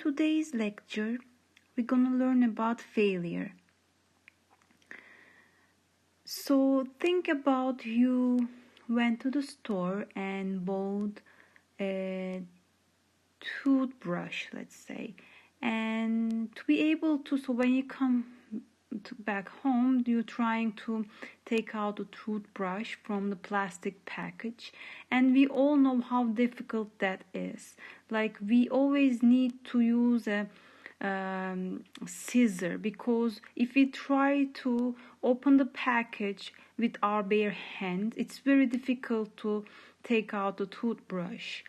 today's lecture, we're gonna learn about failure. So think about you went to the store and bought a toothbrush, let's say, and to be able to, so when you come back home, you're trying to take out the toothbrush from the plastic package, and we all know how difficult that is. Like, we always need to use a scissor, because if we try to open the package with our bare hands, it's very difficult to take out the toothbrush.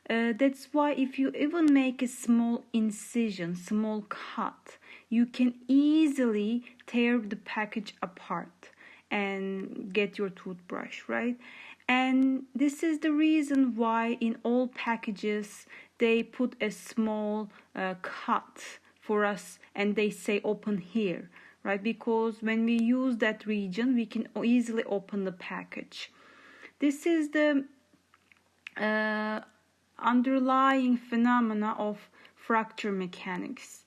That's why if you even make a small incision, small cut, you can easily tear the package apart and get your toothbrush, right? And this is the reason why in all packages they put a small cut for us, and they say open here, right? Because when we use that region, we can easily open the package. This is the underlying phenomena of fracture mechanics.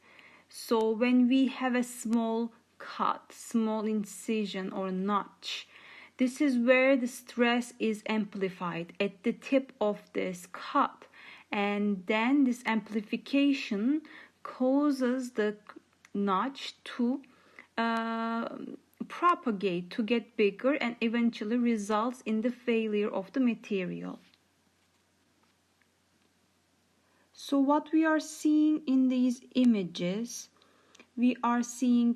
So when we have a small cut, small incision or notch, this is where the stress is amplified at the tip of this cut, and then this amplification causes the notch to propagate, to get bigger, and eventually results in the failure of the material. So what we are seeing in these images, we are seeing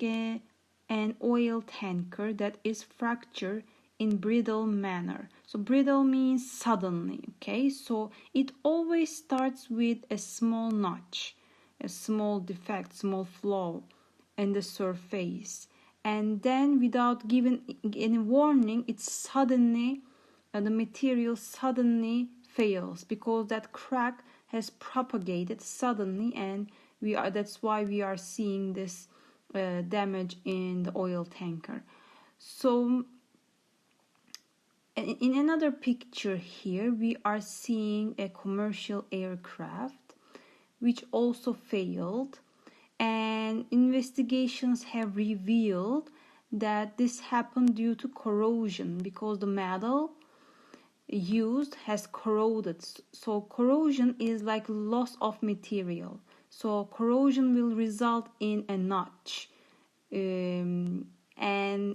an oil tanker that is fractured in brittle manner. So brittle means suddenly, okay? So it always starts with a small notch, a small defect, small flaw in the surface. And then without giving any warning, it's suddenly, the material suddenly fails, because that crack has propagated suddenly, and that's why we are seeing this damage in the oil tanker. So in another picture here, we are seeing a commercial aircraft which also failed, and investigations have revealed that this happened due to corrosion, because the metal used has corroded. So corrosion is like loss of material. So corrosion will result in a notch. And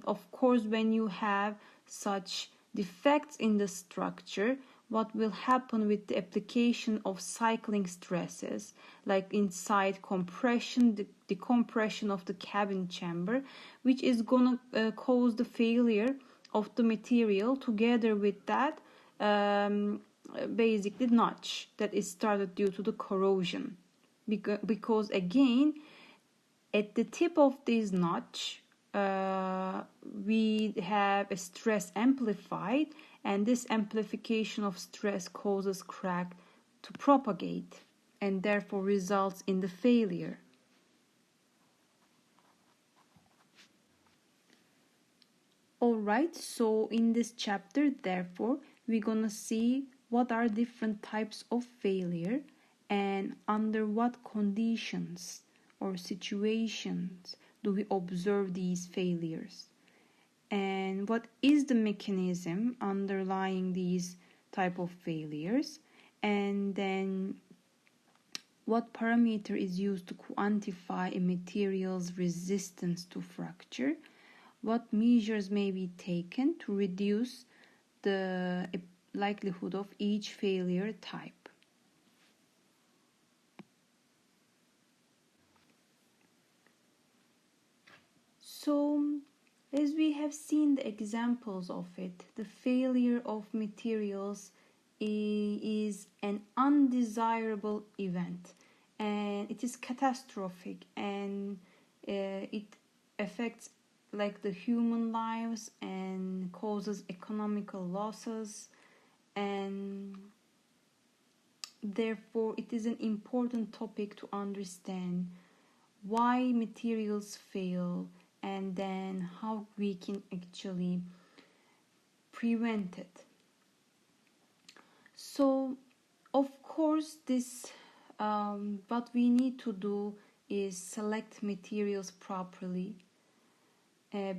of course, when you have such defects in the structure, what will happen with the application of cycling stresses, like inside compression, the decompression of the cabin chamber, which is going to cause the failure of the material, together with that basically notch that is started due to the corrosion, because again at the tip of this notch we have a stress amplified, and this amplification of stress causes crack to propagate and therefore results in the failure. Alright, so in this chapter, therefore, we're gonna see what are different types of failure and under what conditions or situations do we observe these failures, and what is the mechanism underlying these type of failures, and then what parameter is used to quantify a material's resistance to fracture, what measures may be taken to reduce the likelihood of each failure type. So, as we have seen the examples of it, the failure of materials is an undesirable event, and it is catastrophic, and it affects like the human lives and causes economical losses, and therefore it is an important topic to understand why materials fail and then how we can actually prevent it. So of course this what we need to do is select materials properly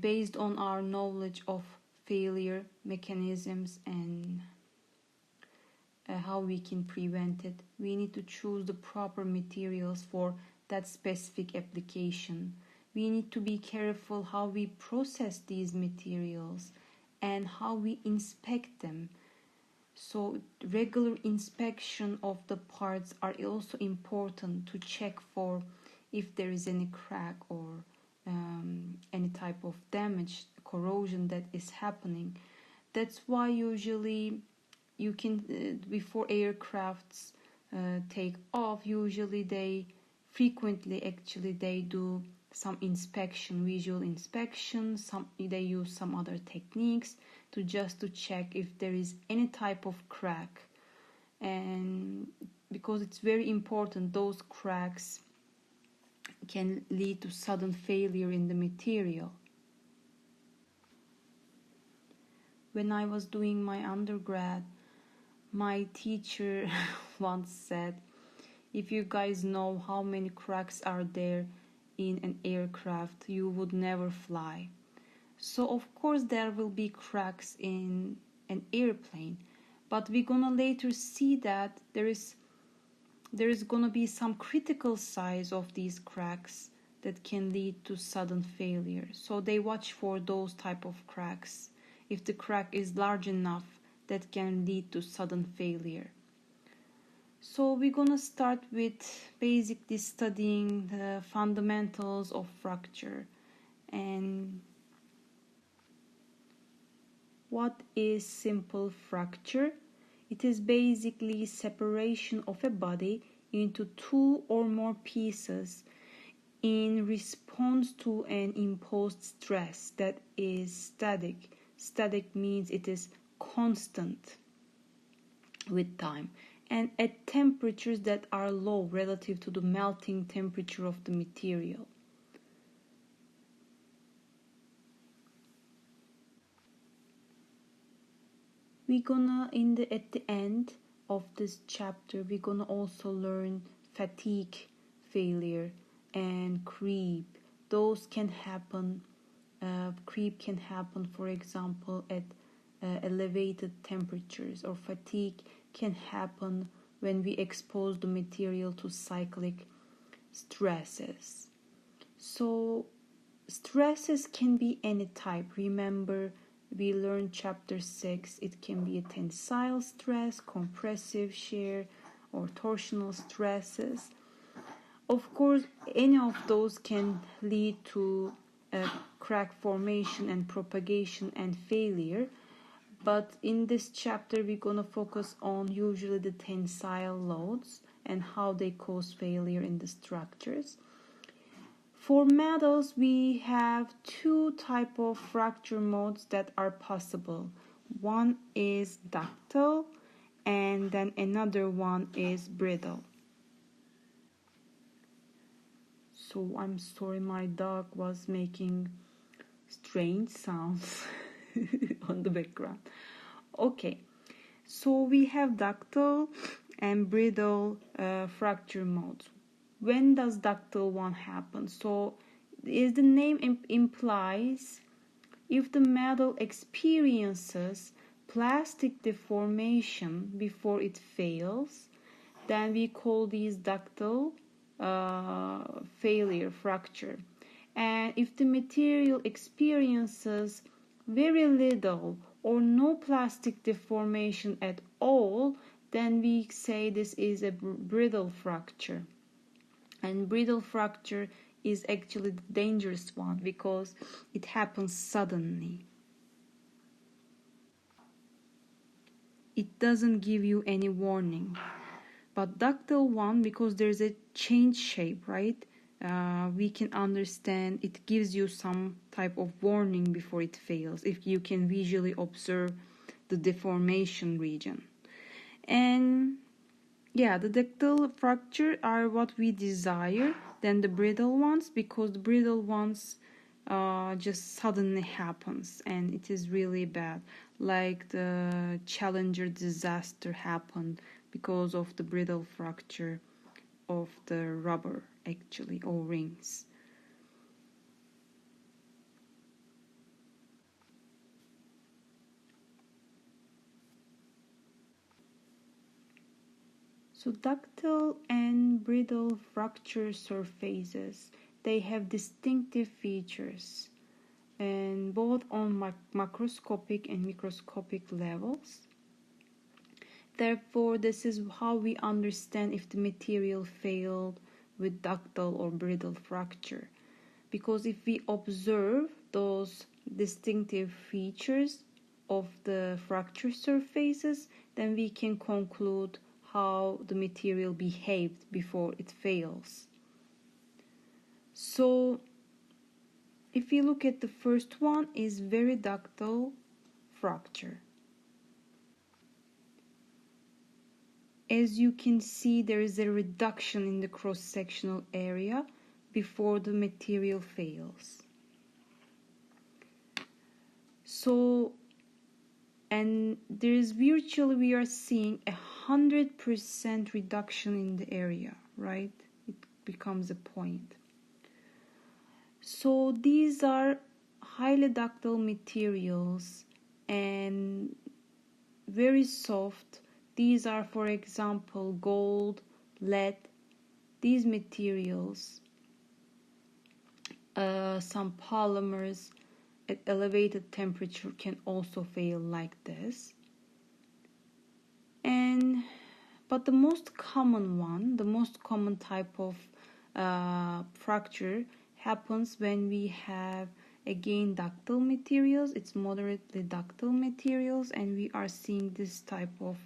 based on our knowledge of failure mechanisms and how we can prevent it. We need to choose the proper materials for that specific application. We need to be careful how we process these materials and how we inspect them. So regular inspection of the parts are also important to check for if there is any crack or any type of damage, corrosion that is happening. That's why usually you can before aircrafts take off, usually they do some inspection, visual inspection. They use some other techniques to check if there is any type of crack, and because it's very important, those cracks can lead to sudden failure in the material. When I was doing my undergrad, my teacher once said, if you guys know how many cracks are there in an aircraft, you would never fly. So of course there will be cracks in an airplane, but we're gonna later see that there is gonna be some critical size of these cracks that can lead to sudden failure. So they watch for those type of cracks. If the crack is large enough, that can lead to sudden failure. So we're gonna start with basically studying the fundamentals of fracture. And what is simple fracture? It is basically separation of a body into two or more pieces in response to an imposed stress that is static. Static means it is constant with time and at temperatures that are low relative to the melting temperature of the material. At the end of this chapter, we're gonna also learn fatigue failure and creep. Those can happen. Creep can happen, for example, at elevated temperatures, or fatigue can happen when we expose the material to cyclic stresses. So stresses can be any type. Remember, we learned chapter 6, it can be a tensile stress, compressive shear, or torsional stresses. Of course, any of those can lead to crack formation and propagation and failure. But in this chapter, we're going to focus on usually the tensile loads and how they cause failure in the structures. For metals, we have two types of fracture modes that are possible. One is ductile, and then another one is brittle. So I'm sorry, my dog was making strange sounds on the background. Okay, so we have ductile and brittle fracture modes. When does ductile one happen? So as the name implies, if the metal experiences plastic deformation before it fails, then we call these ductile failure fracture. And if the material experiences very little or no plastic deformation at all, then we say this is a brittle fracture. And brittle fracture is actually the dangerous one because it happens suddenly. It doesn't give you any warning. But ductile one, because there's a change shape, right? We can understand it gives you some type of warning before it fails, if you can visually observe the deformation region. And yeah, the ductile fracture are what we desire than the brittle ones, because the brittle ones just suddenly happens and it is really bad, like the Challenger disaster happened because of the brittle fracture of the rubber, actually, or rings. So ductile and brittle fracture surfaces, they have distinctive features, and both on macroscopic and microscopic levels. Therefore, this is how we understand if the material failed with ductile or brittle fracture. Because if we observe those distinctive features of the fracture surfaces, then we can conclude how the material behaved before it fails. So if we look at the first one, is very ductile fracture. As you can see, there is a reduction in the cross-sectional area before the material fails. So, and there is virtually, we are seeing 100% reduction in the area, right? It becomes a point. So these are highly ductile materials and very soft. These are, for example, gold, lead. These materials, some polymers at elevated temperature can also fail like this. But the most common one, the most common type of fracture happens when we have, again, ductile materials. It's moderately ductile materials, and we are seeing this type of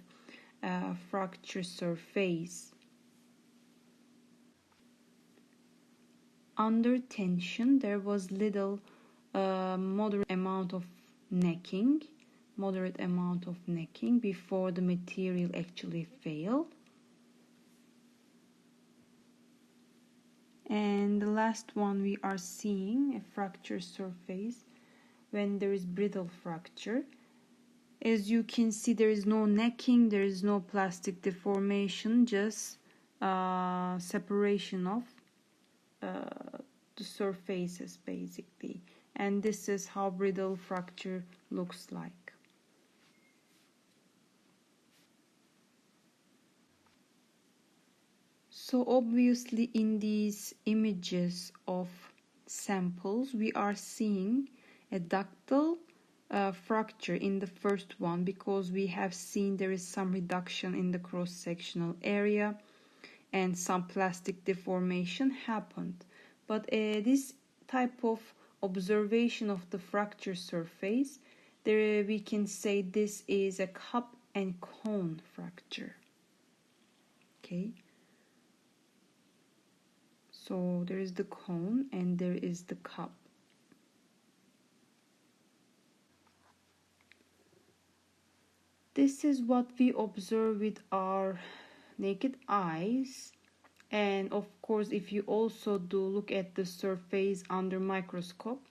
fracture surface. Under tension, there was little moderate amount of necking before the material actually failed. And the last one, we are seeing a fracture surface when there is brittle fracture. As you can see, there is no necking, there is no plastic deformation, just separation of the surfaces basically. And this is how brittle fracture looks like. So obviously in these images of samples, we are seeing a ductile fracture in the first one, because we have seen there is some reduction in the cross-sectional area and some plastic deformation happened. But this type of observation of the fracture surface, there we can say this is a cup and cone fracture. Okay. So there is the cone and there is the cup. This is what we observe with our naked eyes. And of course, if you also do look at the surface under microscope,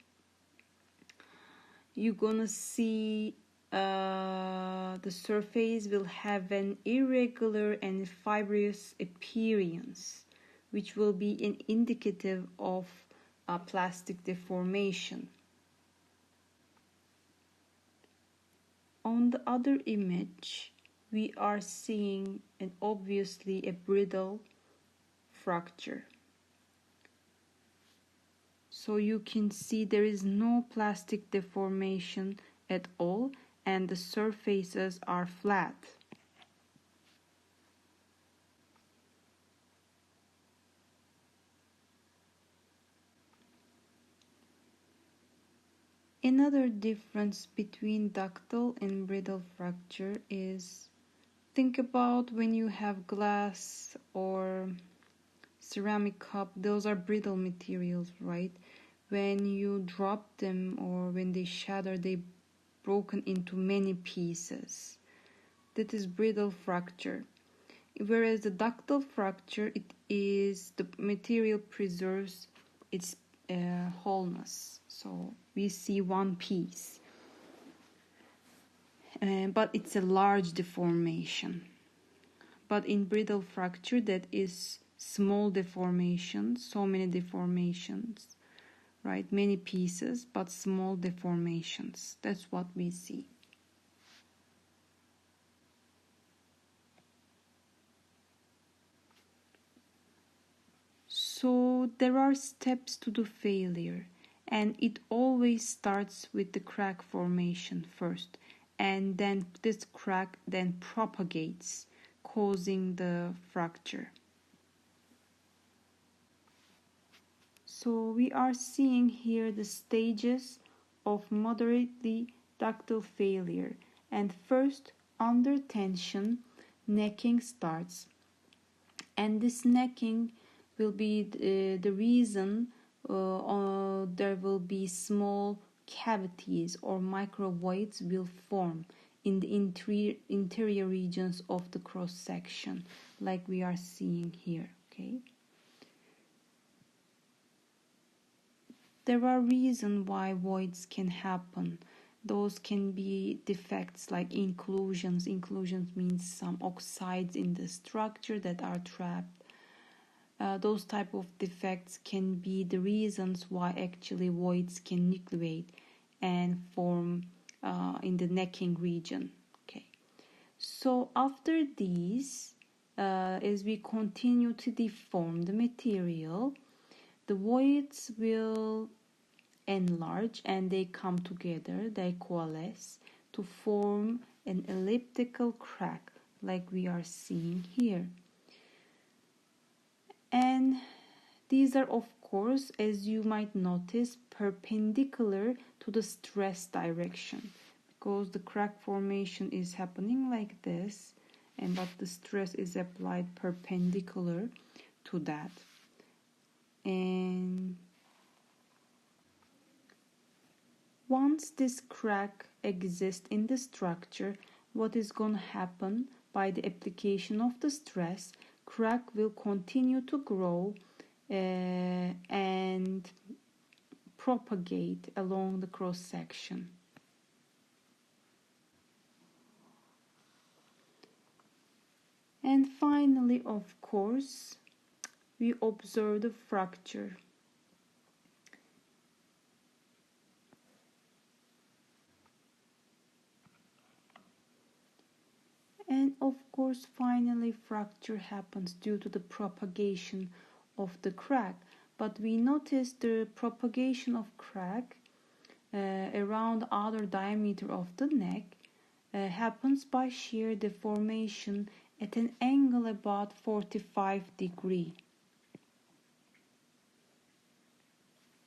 you're gonna see the surface will have an irregular and fibrous appearance, which will be an indicative of plastic deformation. On the other image, we are seeing obviously a brittle fracture. So you can see there is no plastic deformation at all, and the surfaces are flat. Another difference between ductile and brittle fracture is, think about when you have glass or ceramic cup, those are brittle materials, right? When you drop them or when they shatter, they broken into many pieces. That is brittle fracture. Whereas the ductile fracture, it is the material preserves its wholeness. So we see one piece, but it's a large deformation. But in brittle fracture, that is small deformations, so many deformations, right? Many pieces, but small deformations. That's what we see. So there are steps to the failure, and it always starts with the crack formation first, and then this crack then propagates, causing the fracture. So we are seeing here the stages of moderately ductile failure, and first, under tension, necking starts, and this necking will be the reason there will be small cavities or microvoids will form in the interior regions of the cross section, like we are seeing here. Okay, there are reasons why voids can happen. Those can be defects like inclusions. Inclusions means some oxides in the structure that are trapped. Those type of defects can be the reasons why actually voids can nucleate and form in the necking region. Okay, so after these, as we continue to deform the material, the voids will enlarge and they come together, they coalesce to form an elliptical crack like we are seeing here. And these are, of course, as you might notice, perpendicular to the stress direction, because the crack formation is happening like this, but the stress is applied perpendicular to that. And once this crack exists in the structure, what is going to happen by the application of the stress, crack will continue to grow and propagate along the cross section. And finally, of course, we observe the fracture. And of course, finally, fracture happens due to the propagation of the crack. But we notice the propagation of crack around the outer diameter of the neck happens by shear deformation at an angle about 45 degrees.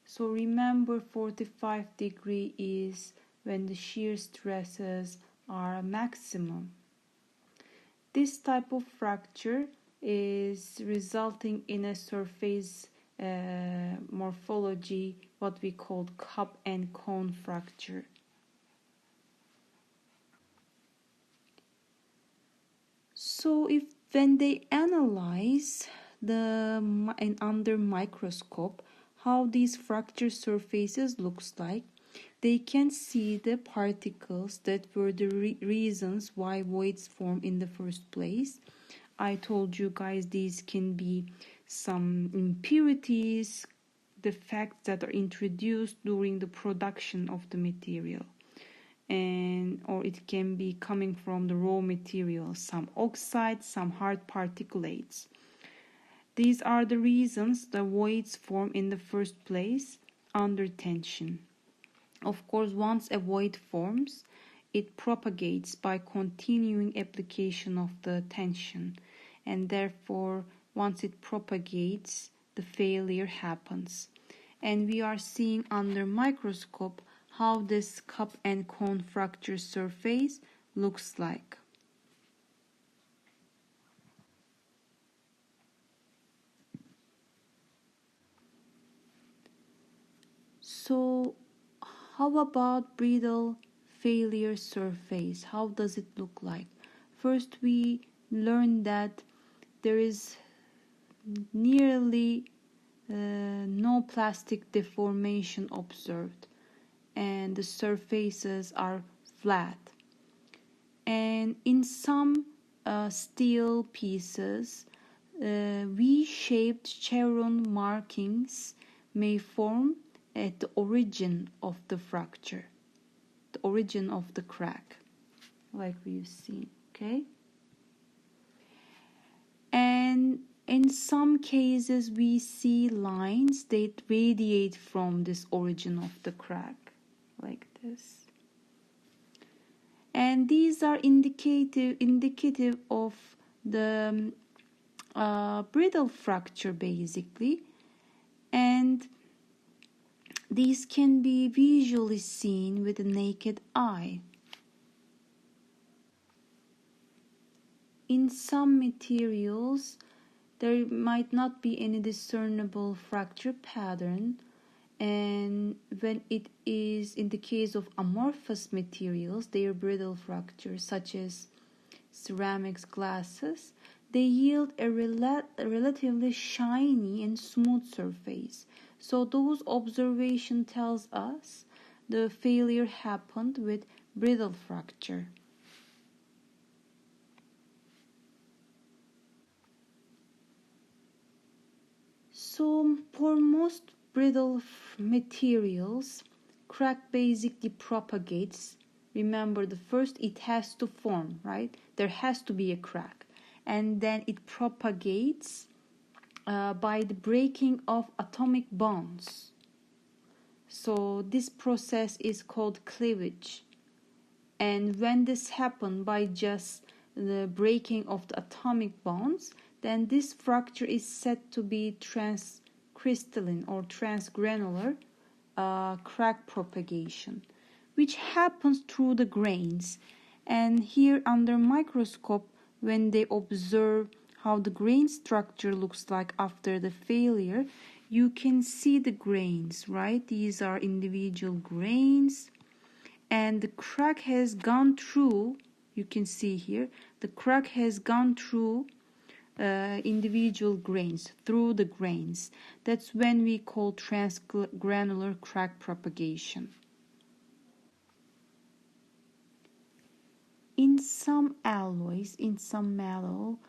So remember, 45 degrees is when the shear stresses are maximum. This type of fracture is resulting in a surface morphology, what we call cup and cone fracture. So when they analyze under microscope how these fracture surfaces looks like, they can see the particles that were the reasons why voids form in the first place. I told you guys these can be some impurities, defects that are introduced during the production of the material, or it can be coming from the raw material, some oxides, some hard particulates. These are the reasons the voids form in the first place under tension. Of course, once a void forms, it propagates by continuing application of the tension, and therefore once it propagates, the failure happens. And we are seeing under microscope how this cup and cone fracture surface looks like. So how about brittle failure surface? How does it look like? First, we learned that there is nearly no plastic deformation observed, and the surfaces are flat. And in some steel pieces, V-shaped chevron markings may form at the origin of the fracture, the origin of the crack, like we've seen, okay? And in some cases, we see lines that radiate from this origin of the crack, like this. And these are indicative of the brittle fracture, basically. And these can be visually seen with the naked eye. In some materials, there might not be any discernible fracture pattern, and when it is in the case of amorphous materials, they are brittle fractures such as ceramics, glasses, they yield a relatively shiny and smooth surface. So those observation tells us the failure happened with brittle fracture. So for most brittle materials, crack basically propagates. Remember, the first it has to form, right? There has to be a crack. And then it propagates by the breaking of atomic bonds. So this process is called cleavage. And when this happens by just the breaking of the atomic bonds, then this fracture is said to be transcrystalline or transgranular crack propagation, which happens through the grains. And here under microscope, when they observe how the grain structure looks like after the failure, you can see the grains, right? These are individual grains, and the crack has gone through, you can see here, the crack has gone through individual grains, through the grains. That's when we call transgranular crack propagation. In some alloys, in some metal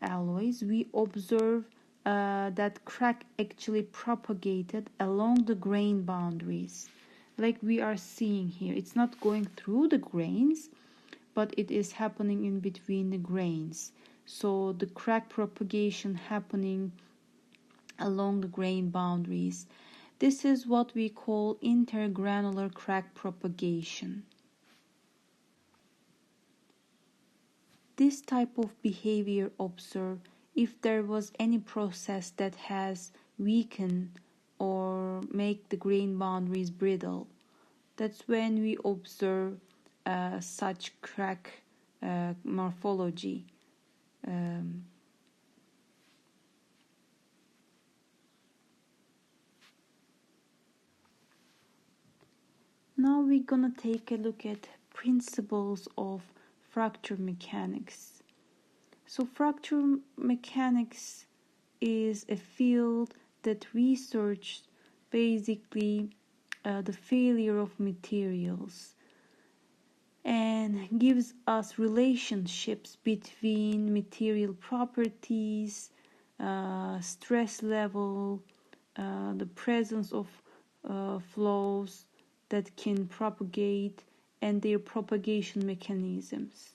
alloys, we observe that crack actually propagated along the grain boundaries, like we are seeing here. It's not going through the grains, but it is happening in between the grains. So the crack propagation happening along the grain boundaries. This is what we call intergranular crack propagation. This type of behavior observed if there was any process that has weakened or make the grain boundaries brittle. That's when we observe such crack morphology. Now we're gonna take a look at principles of fracture mechanics. So fracture mechanics is a field that researches basically the failure of materials and gives us relationships between material properties, stress level, the presence of flows that can propagate, and their propagation mechanisms.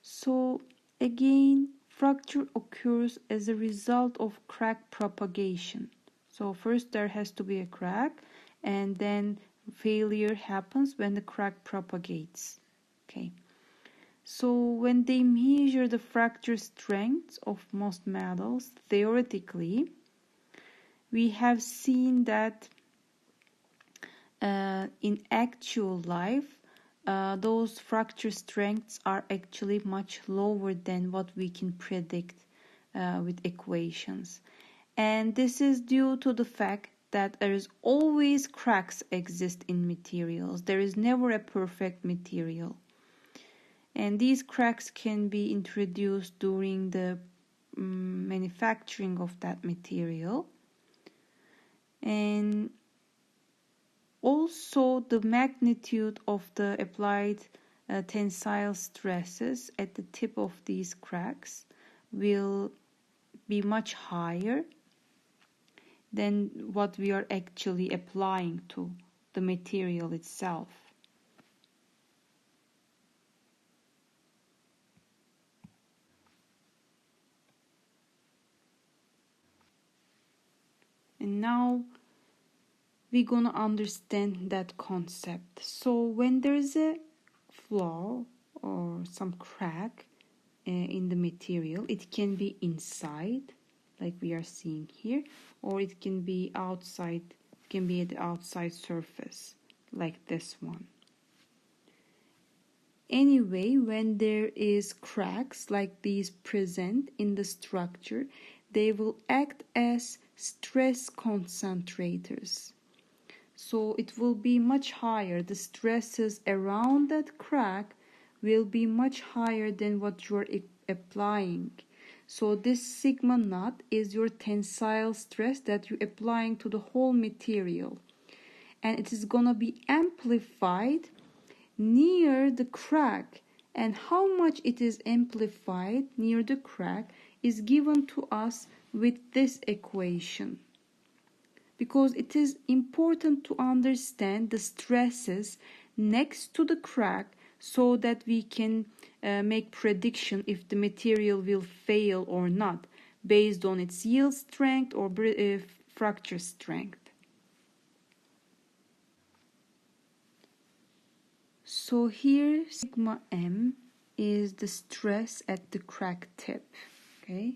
So again, fracture occurs as a result of crack propagation. So first there has to be a crack, and then failure happens when the crack propagates. Okay. So when they measure the fracture strength of most metals, theoretically, we have seen that in actual life, those fracture strengths are actually much lower than what we can predict with equations. And this is due to the fact that there is always cracks exist in materials. There is never a perfect material. And these cracks can be introduced during the manufacturing of that material. And Also, the magnitude of the applied tensile stresses at the tip of these cracks will be much higher than what we are actually applying to the material itself. And now we're gonna understand that concept. So when there's a flaw or some crack in the material, it can be inside, like we are seeing here, or it can be outside, can be at the outside surface, like this one. Anyway, when there is cracks like these present in the structure, they will act as stress concentrators. So it will be much higher. The stresses around that crack will be much higher than what you're applying. So this sigma naught is your tensile stress that you're applying to the whole material. And it is gonna be amplified near the crack. And how much it is amplified near the crack is given to us with this equation. Because it is important to understand the stresses next to the crack so that we can make prediction if the material will fail or not based on its yield strength or fracture strength. So here sigma m is the stress at the crack tip, okay?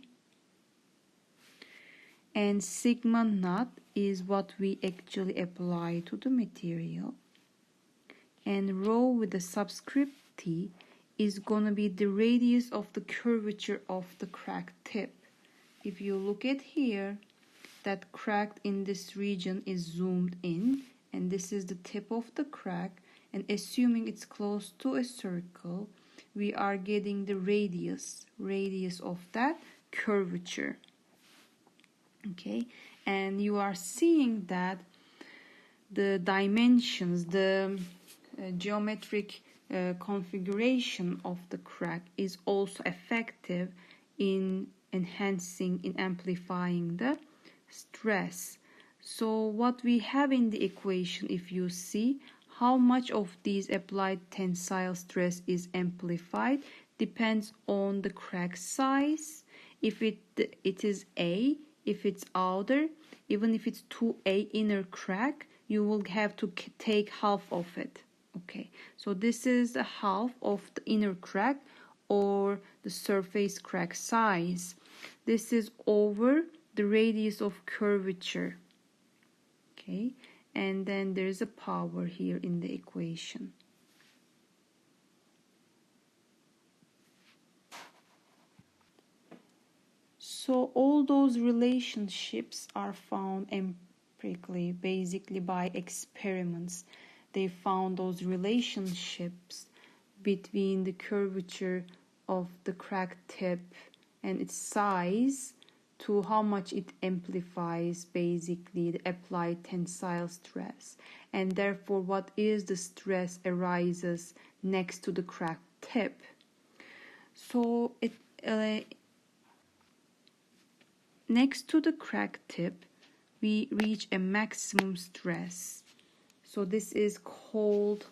And sigma naught is what we actually apply to the material. And rho with the subscript t is going to be the radius of the curvature of the crack tip. If you look at here, that crack in this region is zoomed in, and this is the tip of the crack, and assuming it's close to a circle, we are getting the radius of that curvature. Okay, and you are seeing that the dimensions, the geometric configuration of the crack is also effective in enhancing, in amplifying the stress. So what we have in the equation, if you see how much of these applied tensile stress is amplified, depends on the crack size. If it is A, if it's outer, even if it's 2A inner crack, you will have to take half of it. Okay, so this is the half of the inner crack or the surface crack size. This is over the radius of curvature. Okay, and then there's a power here in the equation. So all those relationships are found empirically, basically by experiments. They found those relationships between the curvature of the crack tip and its size to how much it amplifies basically the applied tensile stress, and therefore what is the stress arises next to the crack tip. So next to the crack tip we reach a maximum stress. So this is called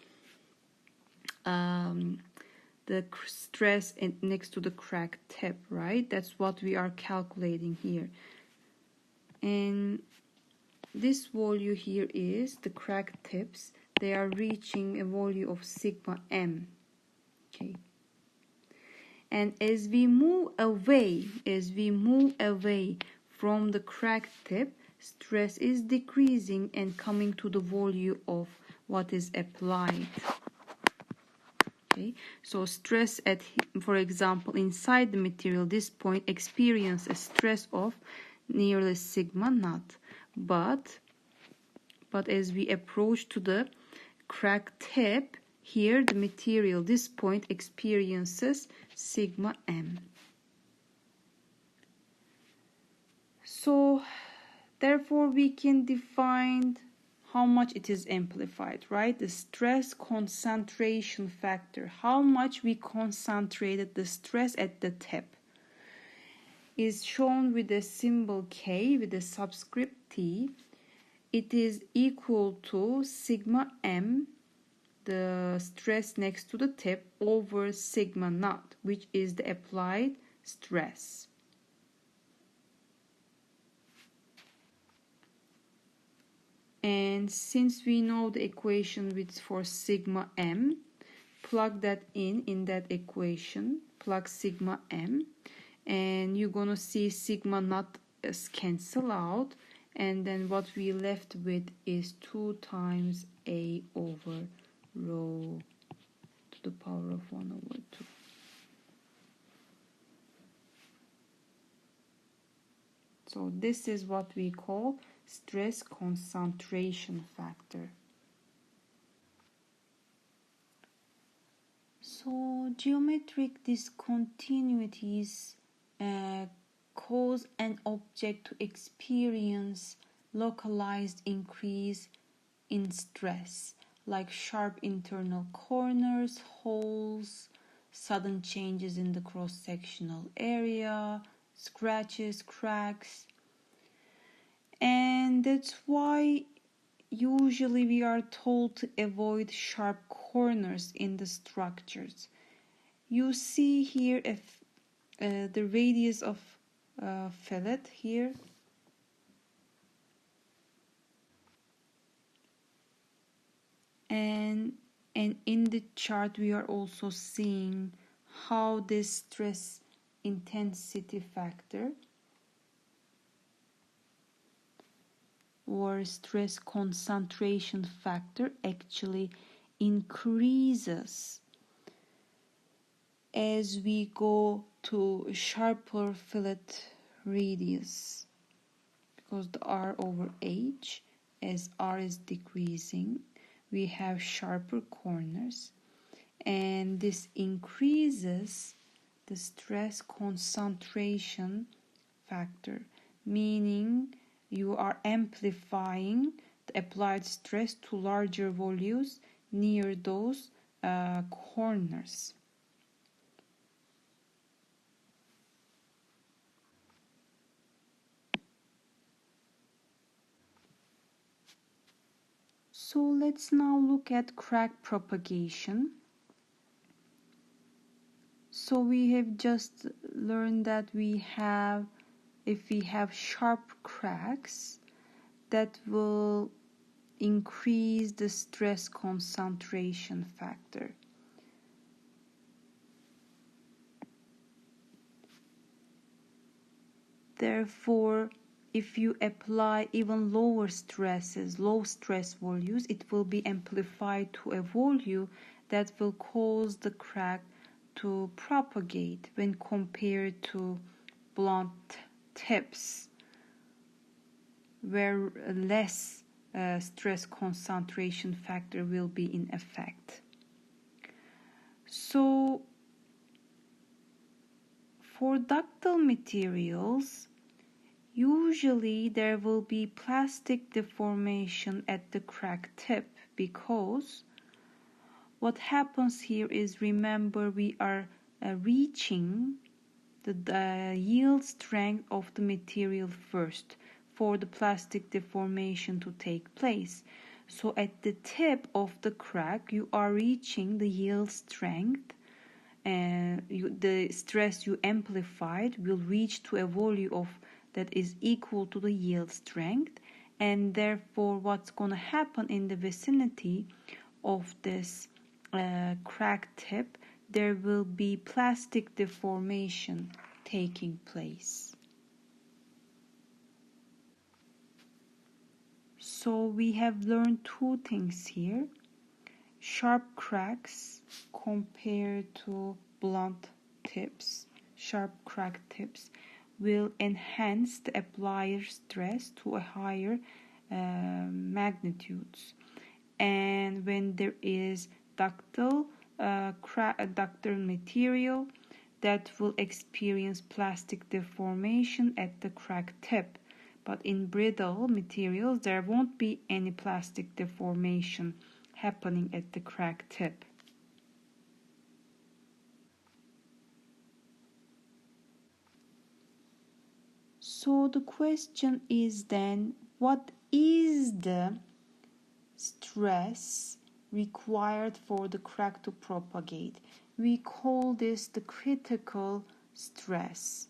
the stress next to the crack tip, right? That's what we are calculating here. And this value here is the crack tips. They are reaching a value of sigma m. Okay. And as we move away from the crack tip, stress is decreasing and coming to the value of what is applied. Okay, so stress at, for example, inside the material, this point experience a stress of nearly sigma naught. But as we approach to the crack tip, here the material, this point experiences sigma m. So therefore we can define how much it is amplified, right? The stress concentration factor, how much we concentrated the stress at the tip, is shown with the symbol K with the subscript T. It is equal to sigma m, the stress next to the tip, over sigma naught, which is the applied stress. And since we know the equation for sigma m, plug that in that equation, plug sigma m, and you're gonna see sigma naught cancel out, and then what we left with is 2 times a over rho to the power of 1 over 2. So this is what we call stress concentration factor. So geometric discontinuities cause an object to experience localized increase in stress, like sharp internal corners, holes, sudden changes in the cross-sectional area, scratches, cracks. And that's why usually we are told to avoid sharp corners in the structures. You see here if the radius of fillet here, and in the chart we are also seeing how this stress intensity factor or stress concentration factor actually increases as we go to sharper fillet radius, because the R over H, as R is decreasing, we have sharper corners, and this increases the stress concentration factor, meaning you are amplifying the applied stress to larger volumes near those corners. So let's now look at crack propagation. So we have just learned that if we have sharp cracks, that will increase the stress concentration factor. Therefore, if you apply even lower stresses, low stress volumes, it will be amplified to a volume that will cause the crack to propagate when compared to blunt tips, where less stress concentration factor will be in effect. So for ductile materials, usually there will be plastic deformation at the crack tip, because what happens here is, remember, we are reaching the yield strength of the material first for the plastic deformation to take place. So at the tip of the crack, you are reaching the yield strength, and the stress you amplified will reach to a volume of that is equal to the yield strength, and therefore what's going to happen in the vicinity of this crack tip, there will be plastic deformation taking place. So we have learned two things here: sharp cracks compared to blunt tips. Sharp crack tips will enhance the applier stress to a higher magnitudes, and when there is ductile material, that will experience plastic deformation at the crack tip, But in brittle materials, there won't be any plastic deformation happening at the crack tip. So the question is then, what is the stress required for the crack to propagate? We call this the critical stress,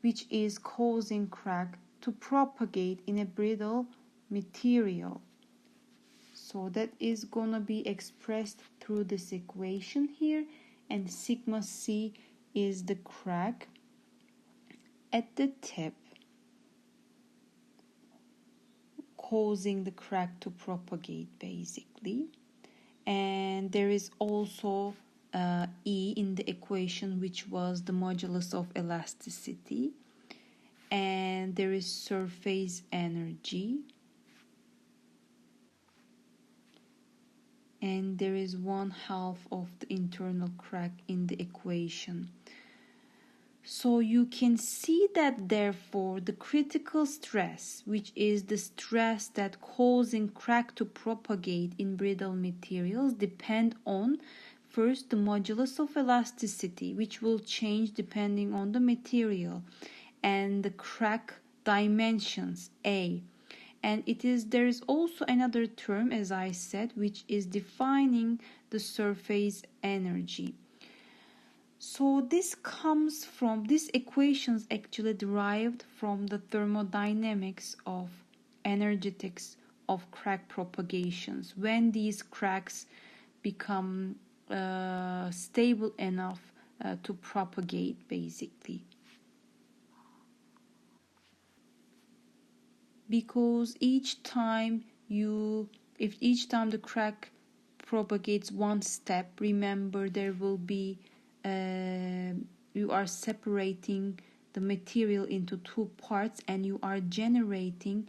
which is causing crack to propagate in a brittle material. So that is going to be expressed through this equation here, and sigma c is the crack at the tip causing the crack to propagate basically. And there is also E in the equation, which was the modulus of elasticity, and there is surface energy, and there is 1/2 of the internal crack in the equation. So you can see that therefore the critical stress, which is the stress that causing crack to propagate in brittle materials, depend on first the modulus of elasticity, which will change depending on the material, and the crack dimensions A. And there is also another term, as I said, which is defining the surface energy. So this equations actually derived from the thermodynamics of energetics of crack propagations. When these cracks become stable enough to propagate basically. Because each time the crack propagates one step, remember there will be you are separating the material into two parts and you are generating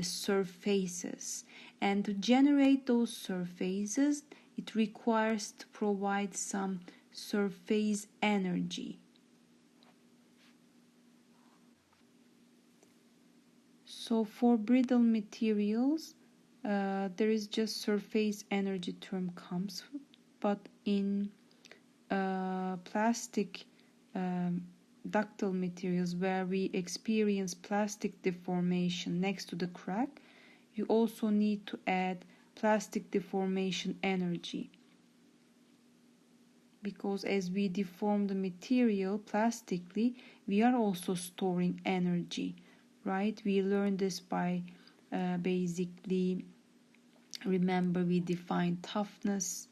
surfaces, and to generate those surfaces it requires to provide some surface energy. So for brittle materials there is just surface energy term comes, but in plastic ductile materials where we experience plastic deformation next to the crack, you also need to add plastic deformation energy, because as we deform the material plastically, we are also storing energy, right? We learned this by basically, remember we defined toughness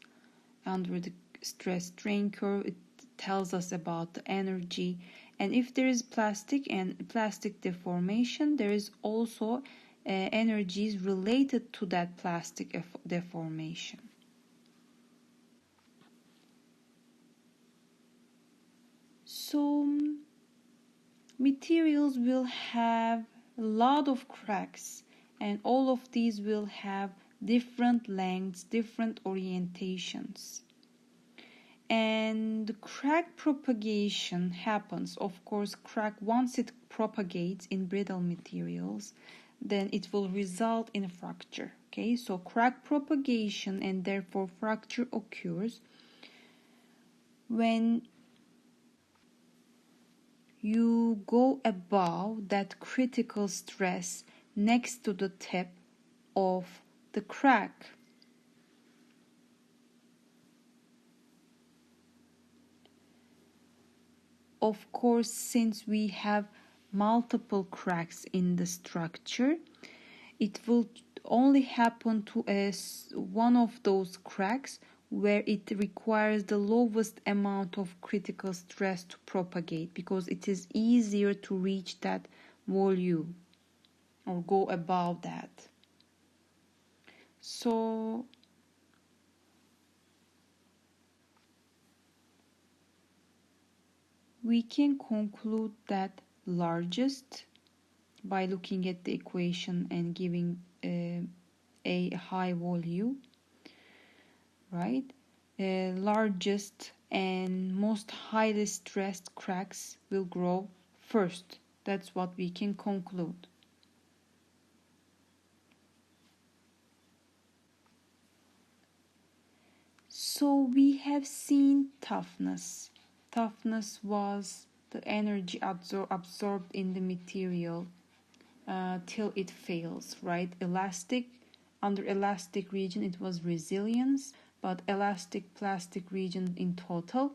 under the stress strain curve. It tells us about the energy, and if there is plastic deformation, there is also energies related to that plastic deformation. So materials will have a lot of cracks, and all of these will have different lengths, different orientations. And crack propagation happens, of course, once it propagates in brittle materials, then it will result in a fracture. Okay, so crack propagation and therefore fracture occurs when you go above that critical stress next to the tip of the crack. Of course, since we have multiple cracks in the structure, it will only happen to one of those cracks where it requires the lowest amount of critical stress to propagate, because it is easier to reach that volume or go above that. So we can conclude that largest, by looking at the equation and giving a high volume, right? Largest and most highly stressed cracks will grow first. That's what we can conclude. So we have seen toughness. Toughness was the energy absorbed in the material till it fails, right? Under elastic region it was resilience, but elastic plastic region in total,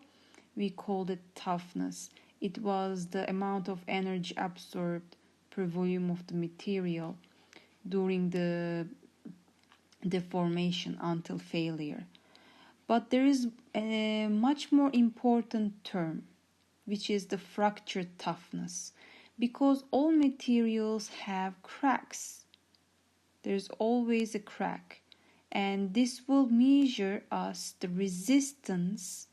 we called it toughness. It was the amount of energy absorbed per volume of the material during the deformation until failure. But there is a much more important term, which is the fracture toughness, because all materials have cracks. There's always a crack, and this will measure us the resistance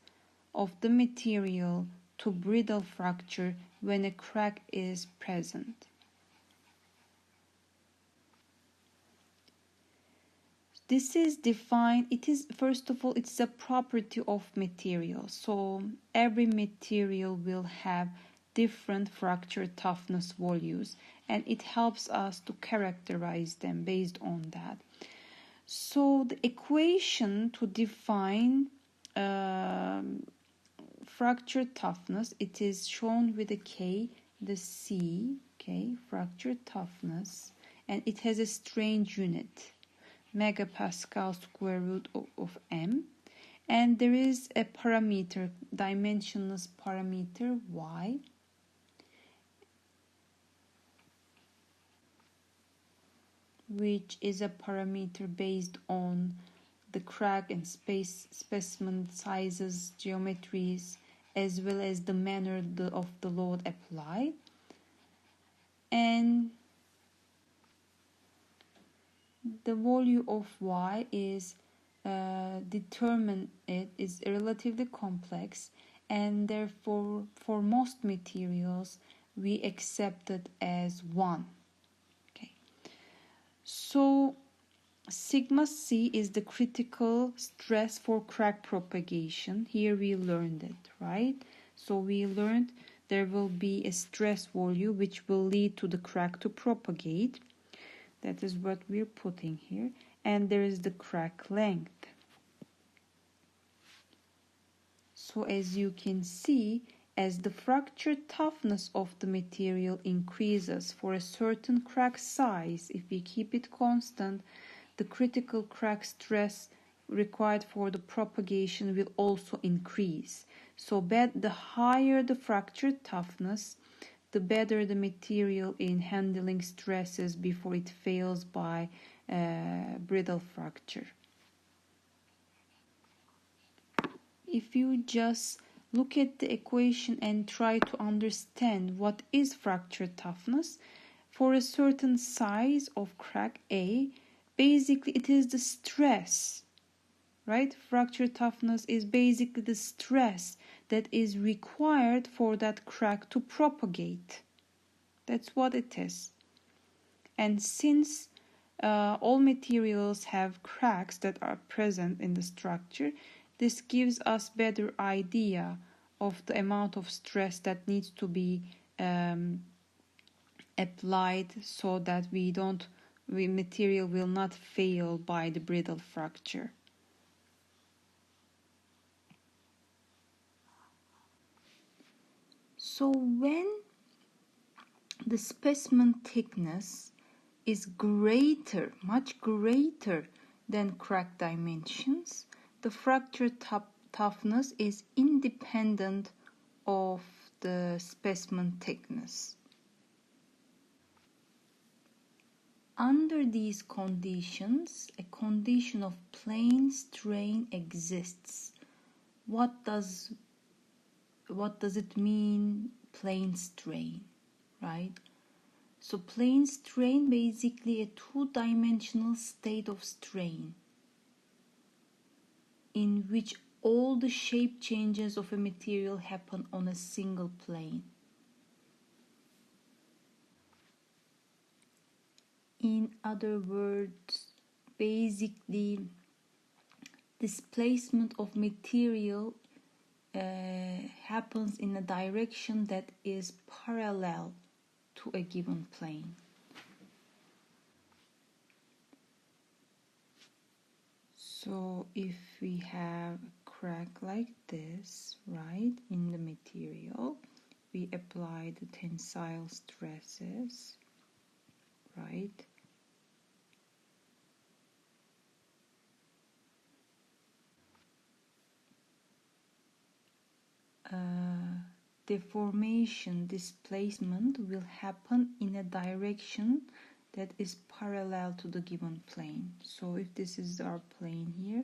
of the material to brittle fracture when a crack is present. This is defined, it is, first of all, it's a property of material. So every material will have different fracture toughness values, and it helps us to characterize them based on that. So the equation to define fracture toughness, it is shown with a K, the C, okay, fracture toughness, and it has a strain unit, megapascal square root of m, and there is a parameter, dimensionless parameter y, which is a parameter based on the crack and specimen sizes, geometries, as well as the manner of the load applied. And the value of y is determined, it is relatively complex, and therefore for most materials we accept it as 1. Okay, so sigma c is the critical stress for crack propagation. Here we learned it, right? So we learned there will be a stress value which will lead to the crack to propagate. That is what we're putting here. And there is the crack length. So as you can see, as the fracture toughness of the material increases for a certain crack size, if we keep it constant, the critical crack stress required for the propagation will also increase. So the higher the fracture toughness, the better the material in handling stresses before it fails by brittle fracture. If you just look at the equation and try to understand what is fracture toughness, for a certain size of crack A, basically it is the stress, right? Fracture toughness is basically the stress that is required for that crack to propagate. That's what it is. And since all materials have cracks that are present in the structure, this gives us better idea of the amount of stress that needs to be applied so that material will not fail by the brittle fracture. So when the specimen thickness is greater, much greater than crack dimensions, the fracture toughness is independent of the specimen thickness. Under these conditions, a condition of plane strain exists. What does it mean, plane strain, right? So plane strain, basically a two-dimensional state of strain in which all the shape changes of a material happen on a single plane. In other words, basically displacement of material happens in a direction that is parallel to a given plane. So if we have crack like this, right, in the material. We apply the tensile stresses, right? Deformation, displacement will happen in a direction that is parallel to the given plane. So if this is our plane here,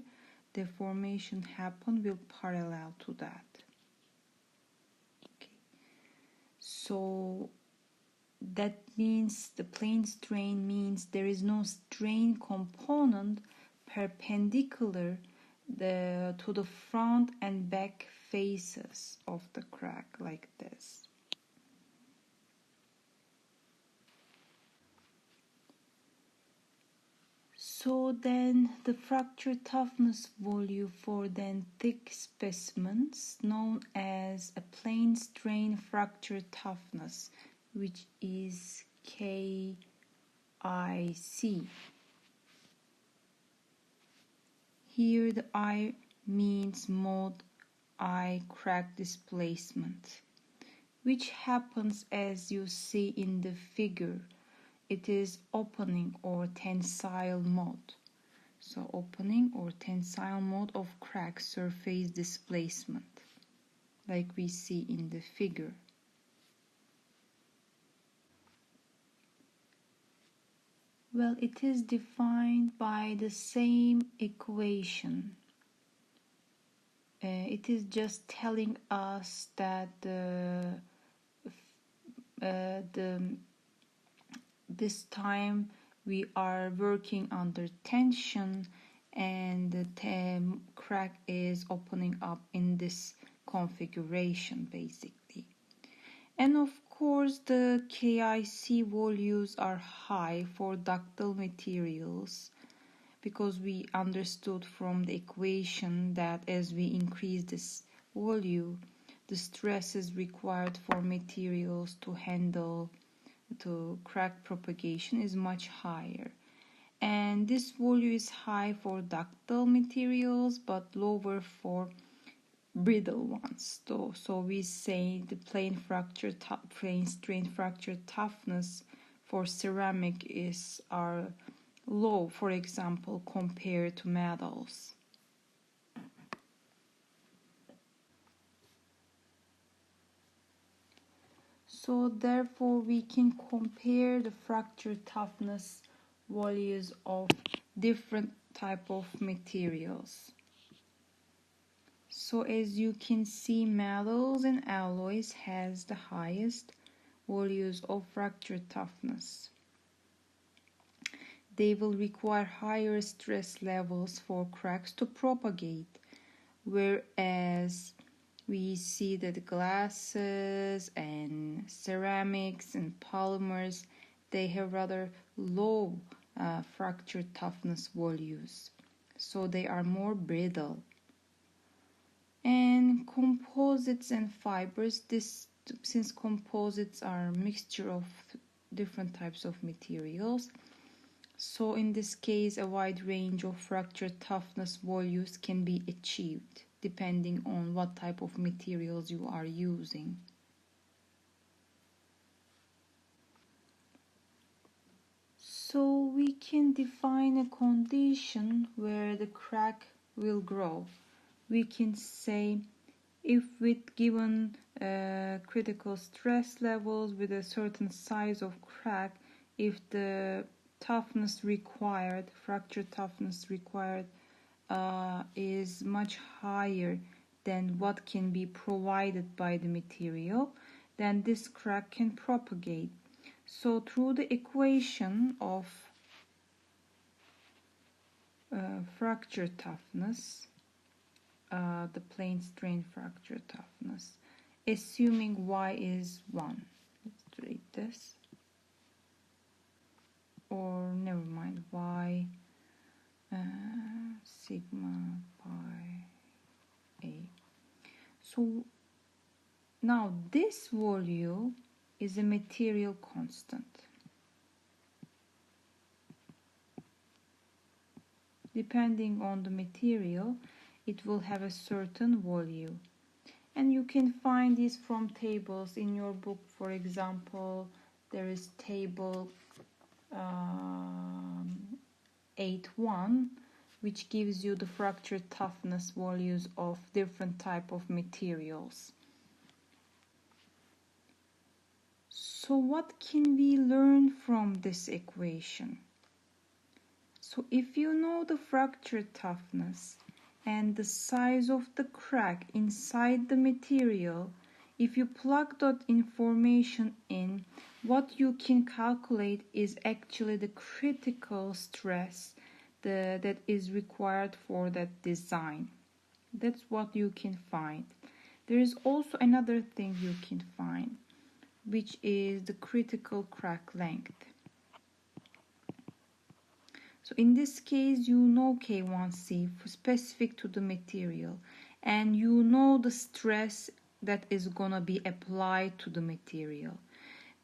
deformation happen will parallel to that. Okay. So that means the plane strain means there is no strain component perpendicular to the front and back faces of the crack like this. So then the fracture toughness value for then thick specimens known as a plane strain fracture toughness, which is KIC. Here the I means mode I crack displacement, which happens as you see in the figure. It is opening or tensile mode. So opening or tensile mode of crack surface displacement, like we see in the figure. Well, it is defined by the same equation. It is just telling us that this time we are working under tension and the crack is opening up in this configuration basically. And of course the KIC values are high for ductile materials, because we understood from the equation that as we increase this value, the stresses required for materials to handle to crack propagation is much higher. And this value is high for ductile materials but lower for brittle ones. So we say the plane strain fracture toughness for ceramic are low, for example, compared to metals. So therefore we can compare the fracture toughness values of different type of materials. So as you can see, metals and alloys has the highest values of fracture toughness. They will require higher stress levels for cracks to propagate, whereas we see that glasses and ceramics and polymers, they have rather low fracture toughness values, so they are more brittle. And composites and fibers, since composites are a mixture of different types of materials, so in this case a wide range of fracture toughness values can be achieved depending on what type of materials you are using. So we can define a condition where the crack will grow. We can say if with given critical stress levels with a certain size of crack, if the toughness required, fracture toughness required is much higher than what can be provided by the material, then this crack can propagate. So through the equation of fracture toughness, the plane strain fracture toughness, assuming y is 1, let's write this, or never mind, y sigma pi a. So now this value is a material constant. Depending on the material, it will have a certain value. And you can find this from tables in your book. For example, there is table 8.1, which gives you the fracture toughness values of different type of materials. So what can we learn from this equation? So if you know the fracture toughness and the size of the crack inside the material, if you plug that information in, what you can calculate is actually the critical stress that is required for that design. That's what you can find. There is also another thing you can find, which is the critical crack length. So in this case, you know K1C specific to the material, and you know the stress that is gonna be applied to the material.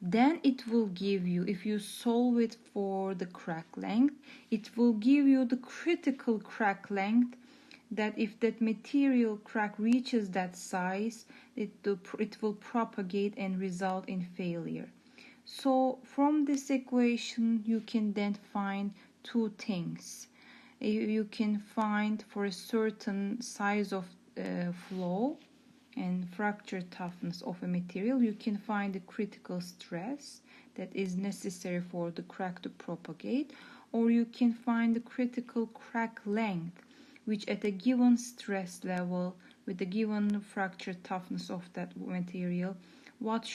Then it will give you, if you solve it for the crack length, it will give you the critical crack length, that if that material crack reaches that size, it will propagate and result in failure. So from this equation, you can then find two things. You can find for a certain size of flow and fracture toughness of a material, you can find the critical stress that is necessary for the crack to propagate, or you can find the critical crack length, which at a given stress level with the given fracture toughness of that material, what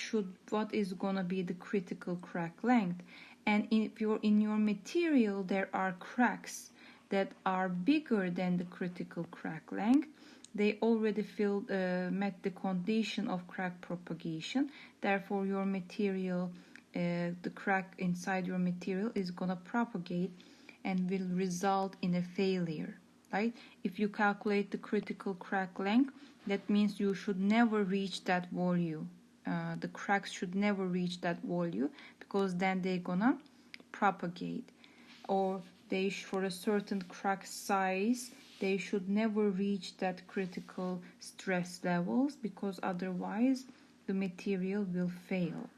is gonna be the critical crack length. And if you're in your material there are cracks that are bigger than the critical crack length, they already met the condition of crack propagation. Therefore your material, the crack inside your material is gonna propagate and will result in a failure, right? If you calculate the critical crack length, that means you should never reach that value. The cracks should never reach that value, because then they're gonna propagate. Or for a certain crack size, they should never reach that critical stress levels, because otherwise the material will fail.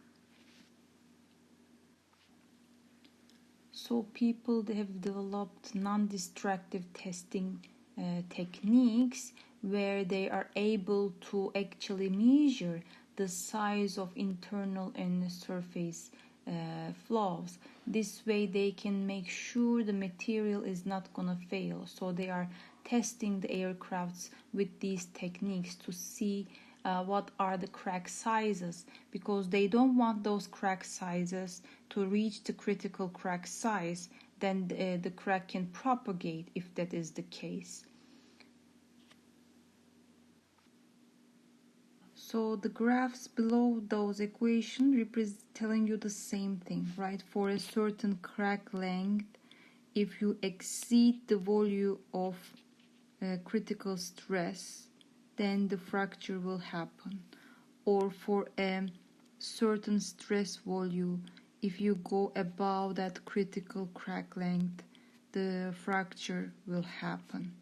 So people, they have developed non-destructive testing techniques where they are able to actually measure the size of internal and surface flaws. This way they can make sure the material is not gonna fail. So they are testing the aircrafts with these techniques to see what are the crack sizes, because they don't want those crack sizes to reach the critical crack size. Then the crack can propagate if that is the case. So the graphs below those equations represent telling you the same thing, right? For a certain crack length, if you exceed the value of critical stress, then the fracture will happen. Or for a certain stress value, if you go above that critical crack length, the fracture will happen.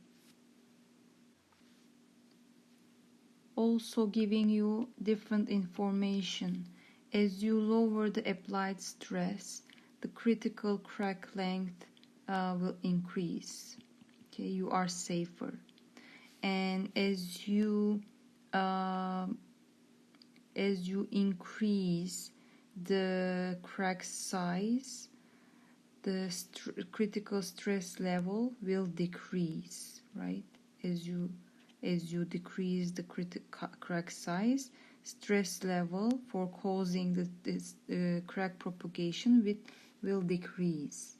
Also giving you different information. As you lower the applied stress, the critical crack length will increase. Okay, you are safer. And as you increase the crack size, the critical stress level will decrease, right? As you decrease the critical crack size, stress level for causing this crack propagation will decrease.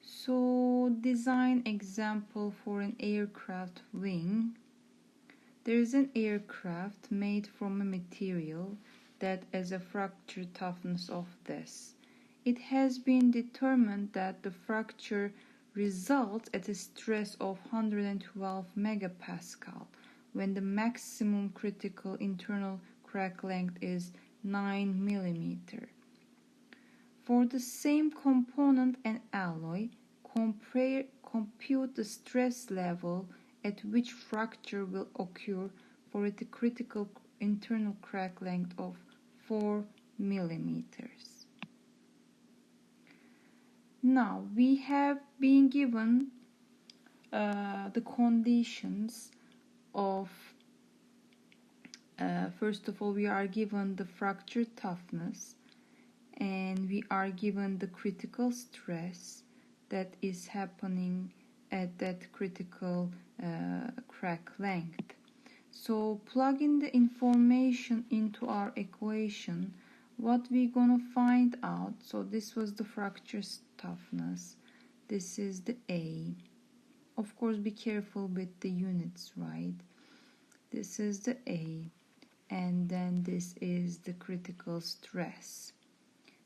So design example for an aircraft wing. There is an aircraft made from a material that has a fracture toughness of this. It has been determined that the fracture results at a stress of 112 megapascal when the maximum critical internal crack length is 9 millimeter. For the same component and alloy, compute the stress level at which fracture will occur for a critical internal crack length of 4 millimeters. Now we have been given the conditions of first of all, we are given the fracture toughness, and we are given the critical stress that is happening at that critical crack length. So plug in the information into our equation. What we're gonna find out, so this was the fracture toughness, this is the A. Of course, be careful with the units, right? This is the A, and then this is the critical stress.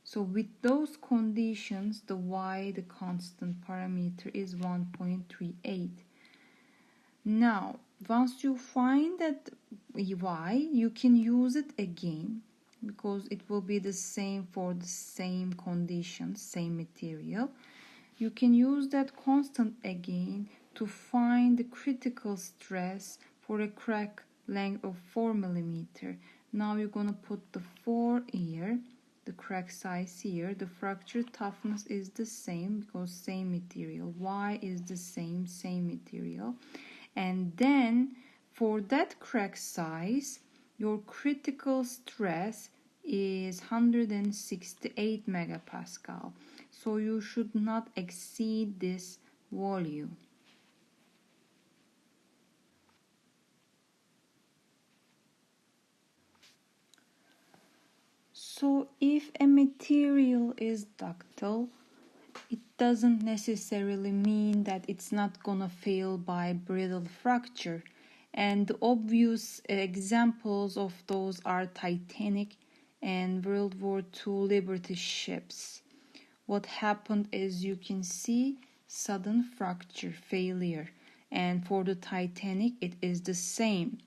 So with those conditions, the Y, the constant parameter, is 1.38. Now, once you find that Y, you can use it again because it will be the same for the same conditions, same material. You can use that constant again to find the critical stress for a crack length of 4 millimeter. Now you're going to put the 4 here, the crack size here. The fracture toughness is the same because same material. Y is the same material. And then for that crack size, your critical stress is 168 megapascal. So you should not exceed this value. So if a material is ductile, it doesn't necessarily mean that it's not gonna fail by brittle fracture. And the obvious examples of those are Titanic and World War II Liberty ships. What happened is, you can see sudden fracture failure, and for the Titanic it is the same.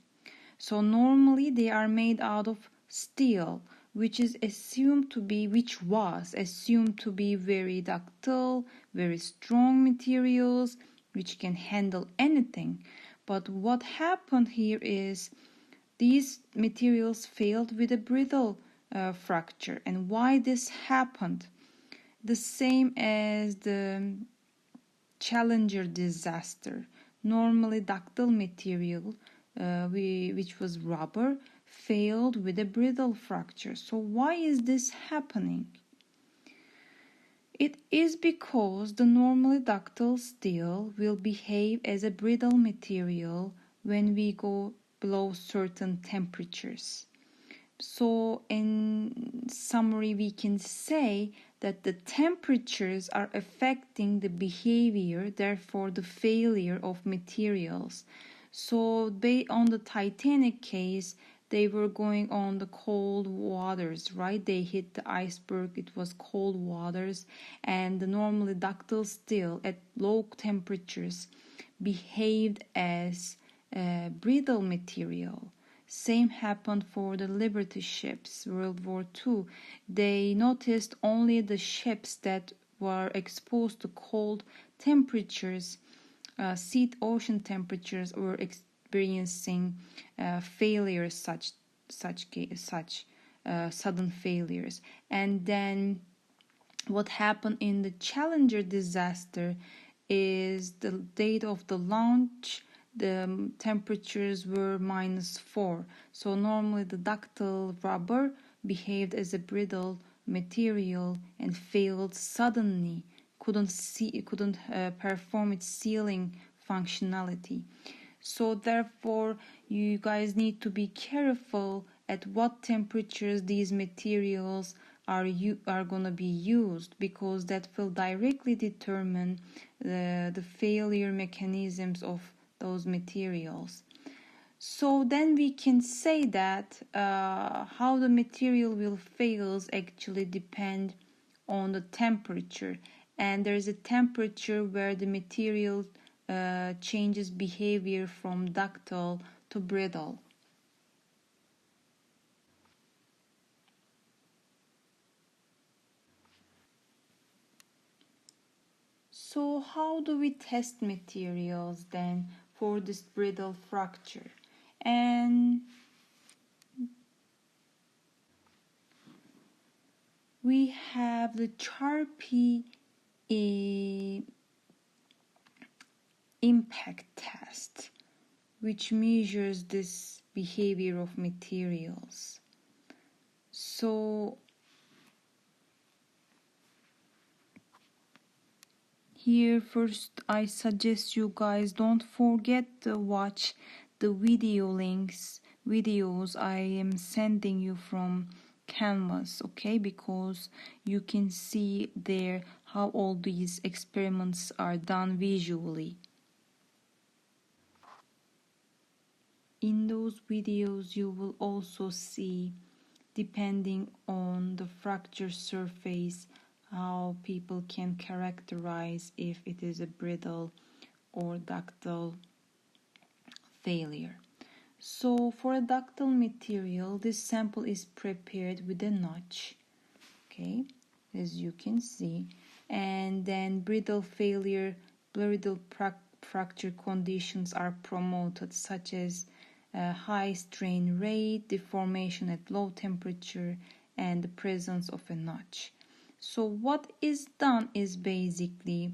So normally they are made out of steel, which was assumed to be very ductile, very strong materials, which can handle anything. But what happened here is these materials failed with a brittle fracture. And why this happened? The same as the Challenger disaster. Normally ductile material, which was rubber, failed with a brittle fracture. So why is this happening? It is because the normally ductile steel will behave as a brittle material when we go below certain temperatures. So in summary, we can say that the temperatures are affecting the behavior, therefore the failure of materials. So on the Titanic case, they were going on the cold waters, right? They hit the iceberg, it was cold waters, and the normally ductile steel at low temperatures behaved as brittle material. Same happened for the Liberty ships, World War II. They noticed only the ships that were exposed to cold temperatures, ocean temperatures, were experiencing failures, such sudden failures. And then what happened in the Challenger disaster is the date of the launch, the temperatures were -4. So normally the ductile rubber behaved as a brittle material and failed suddenly, couldn't perform its sealing functionality. So therefore you guys need to be careful at what temperatures these materials are going to be used, because that will directly determine the failure mechanisms of those materials. So then we can say that how the material will fail actually depend on the temperature, and there is a temperature where the material changes behavior from ductile to brittle. So how do we test materials then for this brittle fracture? And we have the Charpy impact test, which measures this behavior of materials. So here first I suggest you guys don't forget to watch the videos I am sending you from Canvas, okay, because you can see there how all these experiments are done visually. In those videos you will also see, depending on the fracture surface, how people can characterize if it is a brittle or ductile failure. So for a ductile material, this sample is prepared with a notch, okay, as you can see, and then brittle fracture conditions are promoted, such as high strain rate, deformation at low temperature, and the presence of a notch. So what is done is basically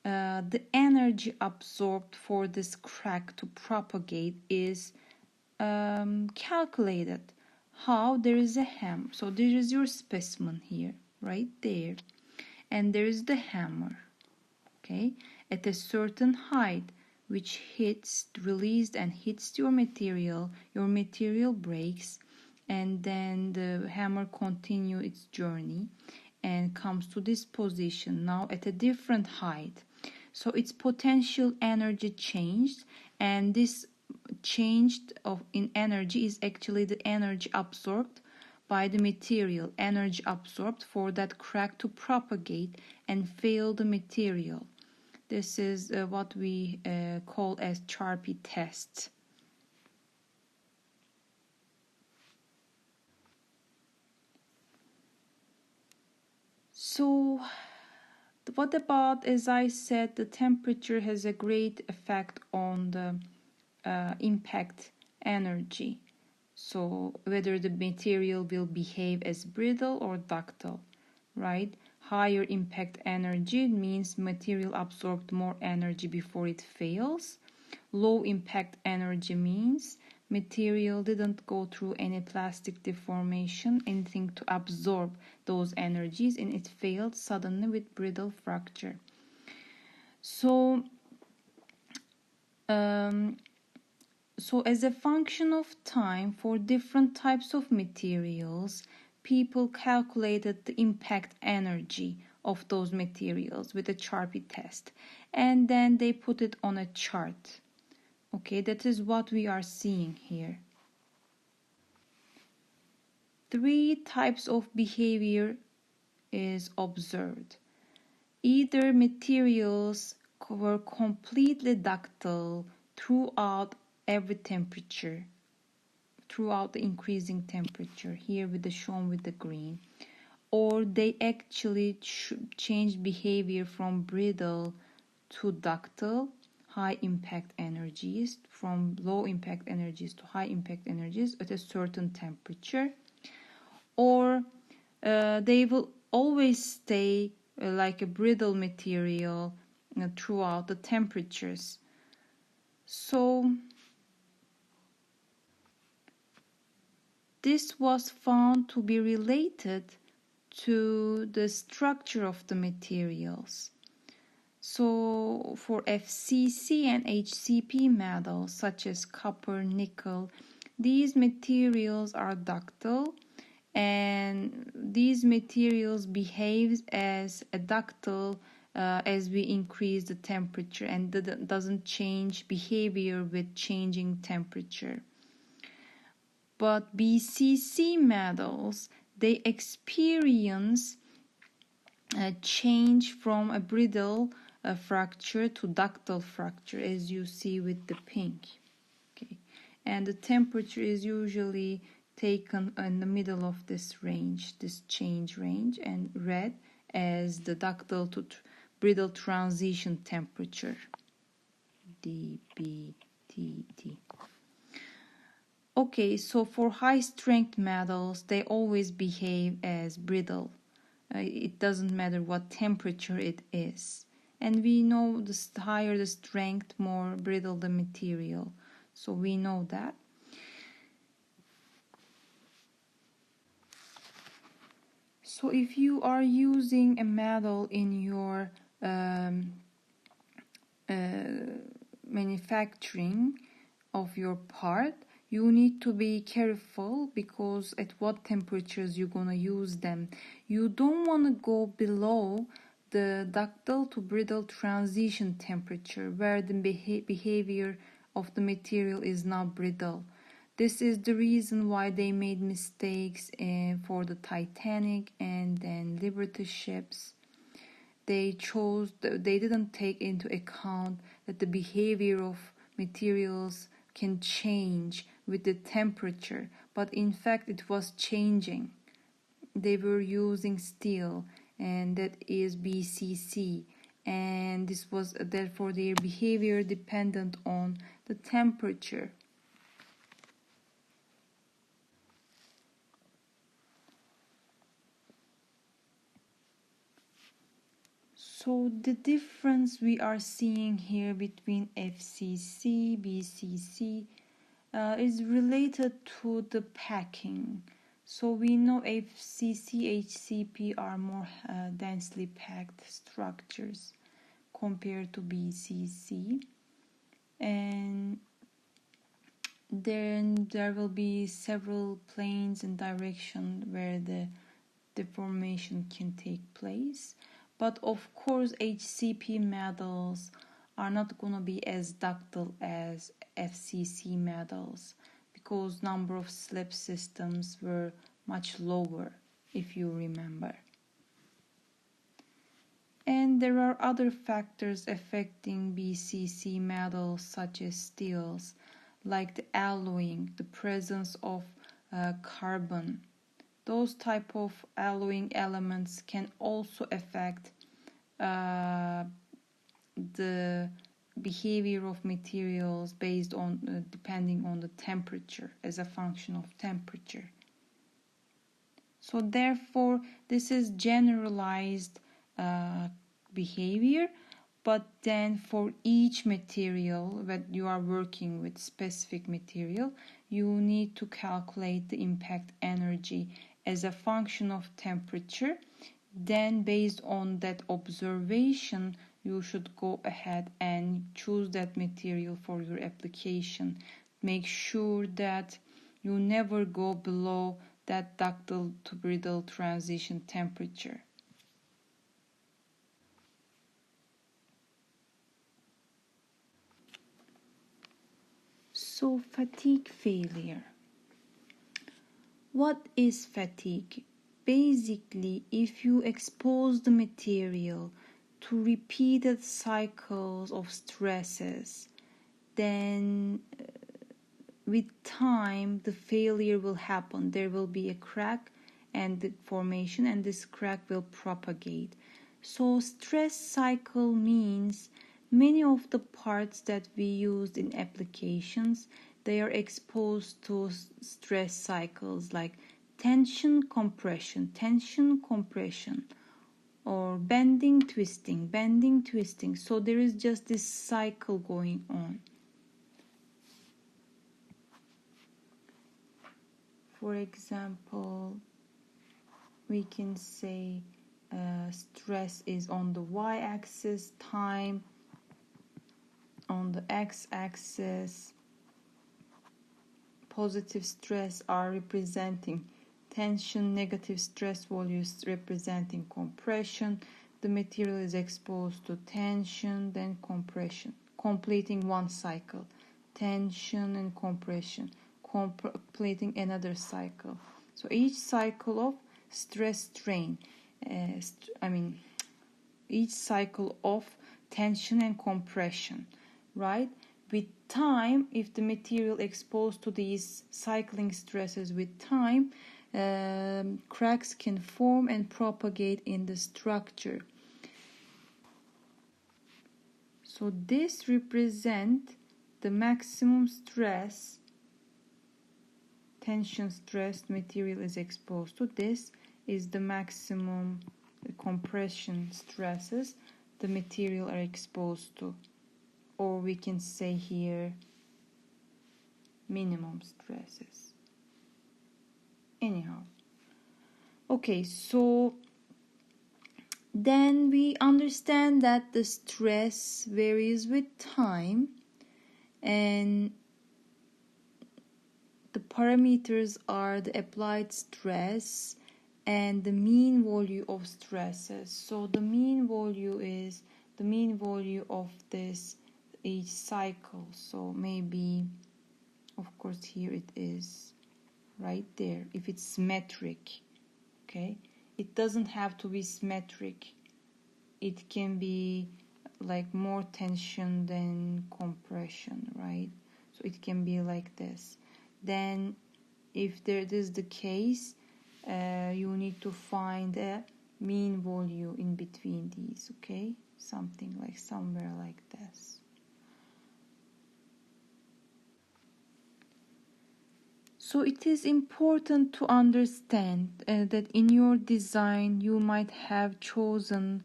the energy absorbed for this crack to propagate is calculated. How? There is a hammer. So there is your specimen here, right there, and there is the hammer, okay, at a certain height, which hits, released and hits your material breaks, and then the hammer continue its journey and comes to this position now at a different height. So its potential energy changed, and this changed in energy is actually the energy absorbed by the material, energy absorbed for that crack to propagate and fail the material. This is what we call as Charpy test. So what about, as I said, the temperature has a great effect on the impact energy. So whether the material will behave as brittle or ductile, right? Higher impact energy means material absorbed more energy before it fails. Low impact energy means material didn't go through any plastic deformation, anything to absorb those energies, and it failed suddenly with brittle fracture. So as a function of time for different types of materials, people calculated the impact energy of those materials with a Charpy test, and then they put it on a chart. Okay, that is what we are seeing here. 3 types of behavior is observed. Either materials were completely ductile throughout every temperature, throughout the increasing temperature, here with the shown with the green, or they actually changed behavior from brittle to ductile, high impact energies, from low impact energies to high impact energies at a certain temperature, or they will always stay like a brittle material throughout the temperatures. So this was found to be related to the structure of the materials. So for FCC and HCP metals such as copper, nickel, these materials are ductile, and these materials behave as a ductile as we increase the temperature, and doesn't change behavior with changing temperature. But BCC metals, they experience a change from a brittle fracture to ductile fracture, as you see with the pink. Okay, and the temperature is usually taken in the middle of this range, this change range, and red as the ductile to brittle transition temperature, dBTT. Okay, so for high strength metals, they always behave as brittle. It doesn't matter what temperature it is. And we know the higher the strength, more brittle the material. So we know that. So if you are using a metal in your manufacturing of your part, you need to be careful because at what temperatures you're gonna use them. You don't want to go below the ductile to brittle transition temperature where the behavior of the material is now brittle. This is the reason why they made mistakes for the Titanic and then Liberty ships. They didn't take into account that the behavior of materials can change with the temperature, but in fact it was changing. They were using steel, and that is BCC, and this was therefore their behavior dependent on the temperature. So the difference we are seeing here between FCC, BCC is related to the packing. So we know FCC, HCP are more densely packed structures compared to BCC. And then there will be several planes and direction where the deformation can take place. But of course, HCP metals are not going to be as ductile as FCC metals because number of slip systems were much lower, if you remember. And there are other factors affecting BCC metals such as steels, like the alloying, the presence of carbon. Those type of alloying elements can also affect the behavior of materials based on depending on the temperature, as a function of temperature. So therefore this is generalized behavior, but then for each material that you are working with, specific material, you need to calculate the impact energy as a function of temperature. Then based on that observation, you should go ahead and choose that material for your application. Make sure that you never go below that ductile to brittle transition temperature. So fatigue failure. What is fatigue? Basically, if you expose the material to repeated cycles of stresses, then with time the failure will happen. There will be a crack and the formation, and this crack will propagate. So stress cycle means many of the parts that we used in applications, they are exposed to stress cycles like tension, compression, or bending, twisting. So there is just this cycle going on. For example, we can say stress is on the y-axis, time on the x-axis. Positive stress are representing tension, negative stress values representing compression. The material is exposed to tension, then compression, completing one cycle. Tension and compression, completing another cycle. So each cycle of stress strain, each cycle of tension and compression, right? With time, if the material exposed to these cycling stresses with time, cracks can form and propagate in the structure. So this represents the maximum stress, tension stress material is exposed to. This is the maximum compression stresses the material are exposed to, or we can say here minimum stresses. Anyhow, okay, so then we understand that the stress varies with time, and the parameters are the applied stress and the mean value of stresses. So the mean value is the mean value of this each cycle. So maybe, of course, here it is right there if it's symmetric. Okay, it doesn't have to be symmetric. It can be like more tension than compression, right? So it can be like this. Then if this is the case, you need to find a mean value in between these, okay? Something like somewhere like this. So it is important to understand that in your design you might have chosen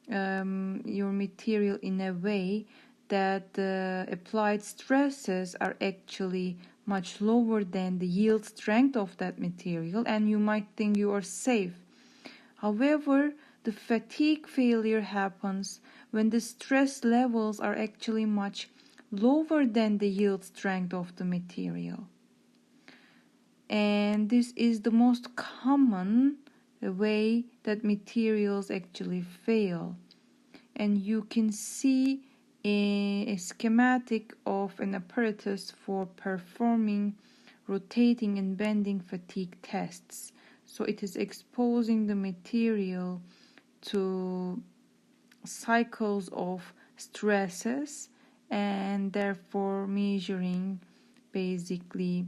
your material in a way that the applied stresses are actually much lower than the yield strength of that material, and you might think you are safe. However, the fatigue failure happens when the stress levels are actually much lower than the yield strength of the material. And this is the most common way that materials actually fail. And you can see a schematic of an apparatus for performing rotating and bending fatigue tests. So it is exposing the material to cycles of stresses and therefore measuring basically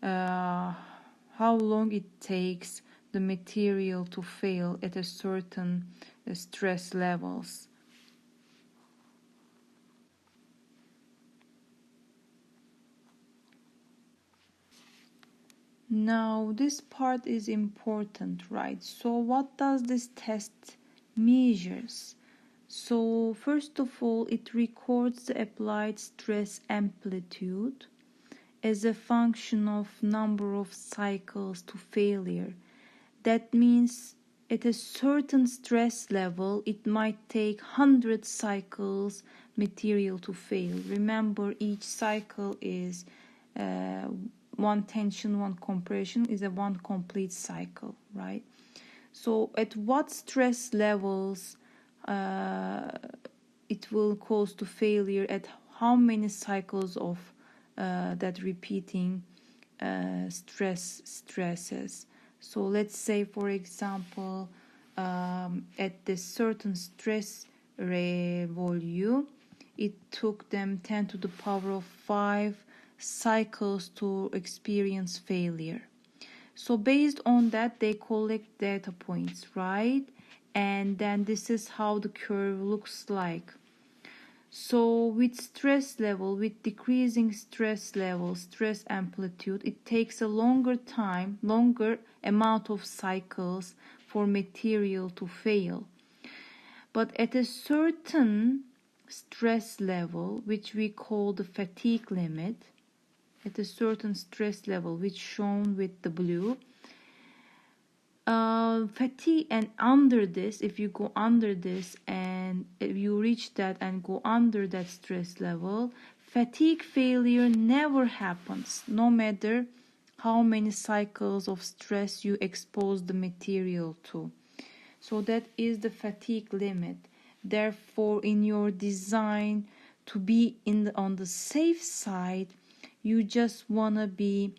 how long it takes the material to fail at a certain stress levels. Now this part is important, right? So what does this test measures? So first of all, it records the applied stress amplitude as a function of number of cycles to failure. That means at a certain stress level, it might take 100 cycles material to fail. Remember, each cycle is one tension, one compression is a one complete cycle, right? So at what stress levels it will cause to failure, at how many cycles of that repeating stresses. So let's say, for example, at this certain stress value, it took them 10 to the power of 5 cycles to experience failure. So based on that, they collect data points, right? And then this is how the curve looks like. So with stress level, with decreasing stress level, stress amplitude, it takes a longer amount of cycles for material to fail. But at a certain stress level, which we call the fatigue limit, at a certain stress level, which shown with the blue, fatigue, and under this, if you go under this and if you reach that and go under that stress level, fatigue failure never happens, no matter how many cycles of stress you expose the material to. So that is the fatigue limit. Therefore, in your design, to be on the safe side, you just want to be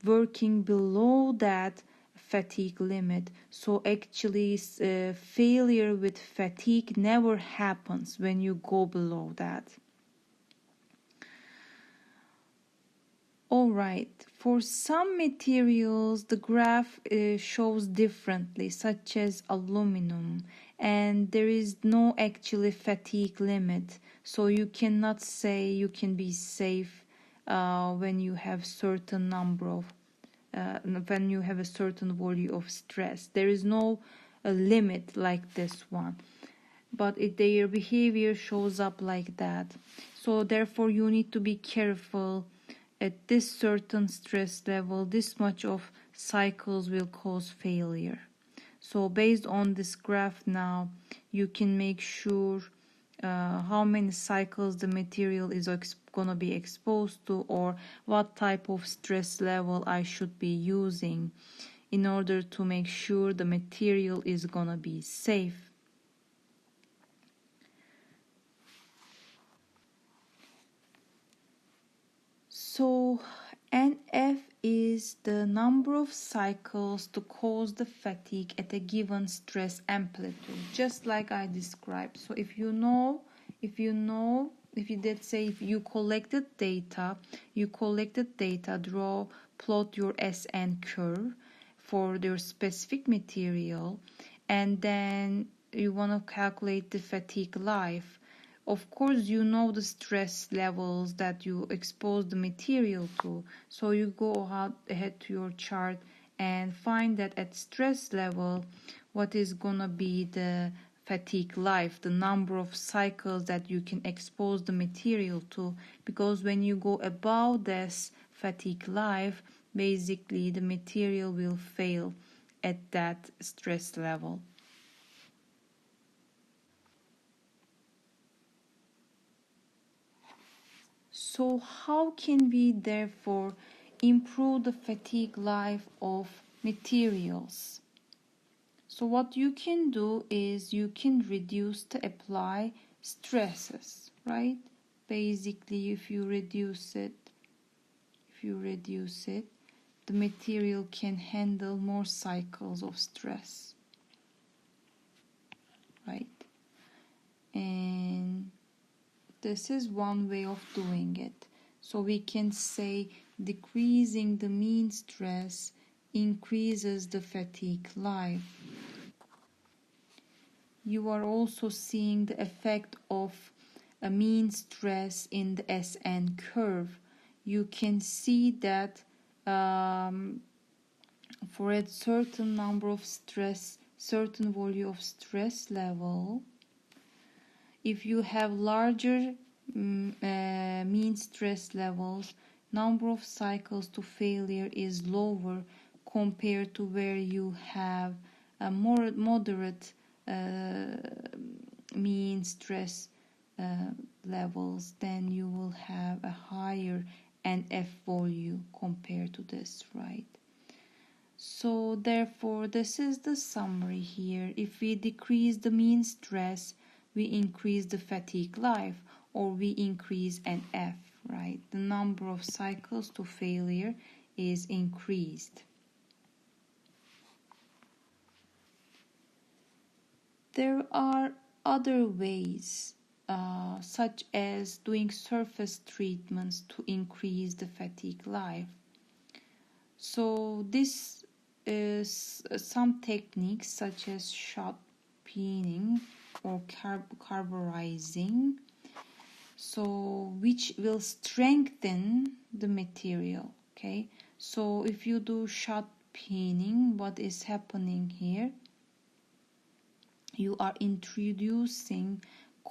working below that fatigue limit. So actually failure with fatigue never happens when you go below that. Alright, for some materials the graph shows differently, such as aluminum and there is no actually fatigue limit, so you cannot say you can be safe when you have certain number of when you have a certain volume of stress. There is no limit like this one, but their behavior shows up like that. So therefore you need to be careful. At this certain stress level, this much of cycles will cause failure. So based on this graph now, you can make sure how many cycles the material is going to be exposed to, or what type of stress level I should be using in order to make sure the material is going to be safe. So NF is the number of cycles to cause the fatigue at a given stress amplitude, just like I described. So if you let's say if you collected data, plot your SN curve for your specific material, and then you want to calculate the fatigue life. Of course, you know the stress levels that you expose the material to. So you go ahead to your chart and find that at stress level, what is going to be the fatigue life, the number of cycles that you can expose the material to. Because when you go above this fatigue life, basically the material will fail at that stress level. So how can we therefore improve the fatigue life of materials? So what you can do is you can reduce the apply stresses, right? Basically, if you reduce it, the material can handle more cycles of stress, right? And this is one way of doing it. So we can say decreasing the mean stress increases the fatigue life. You are also seeing the effect of a mean stress in the SN curve. You can see that for a certain number of stress, certain volume of stress level, if you have larger mean stress levels, number of cycles to failure is lower compared to where you have a more moderate mean stress levels. Then you will have a higher NF volume compared to this, right? So therefore, this is the summary here. If we decrease the mean stress, we increase the fatigue life, or we increase NF, right? The number of cycles to failure is increased. There are other ways, such as doing surface treatments to increase the fatigue life. So this is some techniques such as shot peening or carburizing, so which will strengthen the material. Okay, so if you do shot peening, what is happening here? You are introducing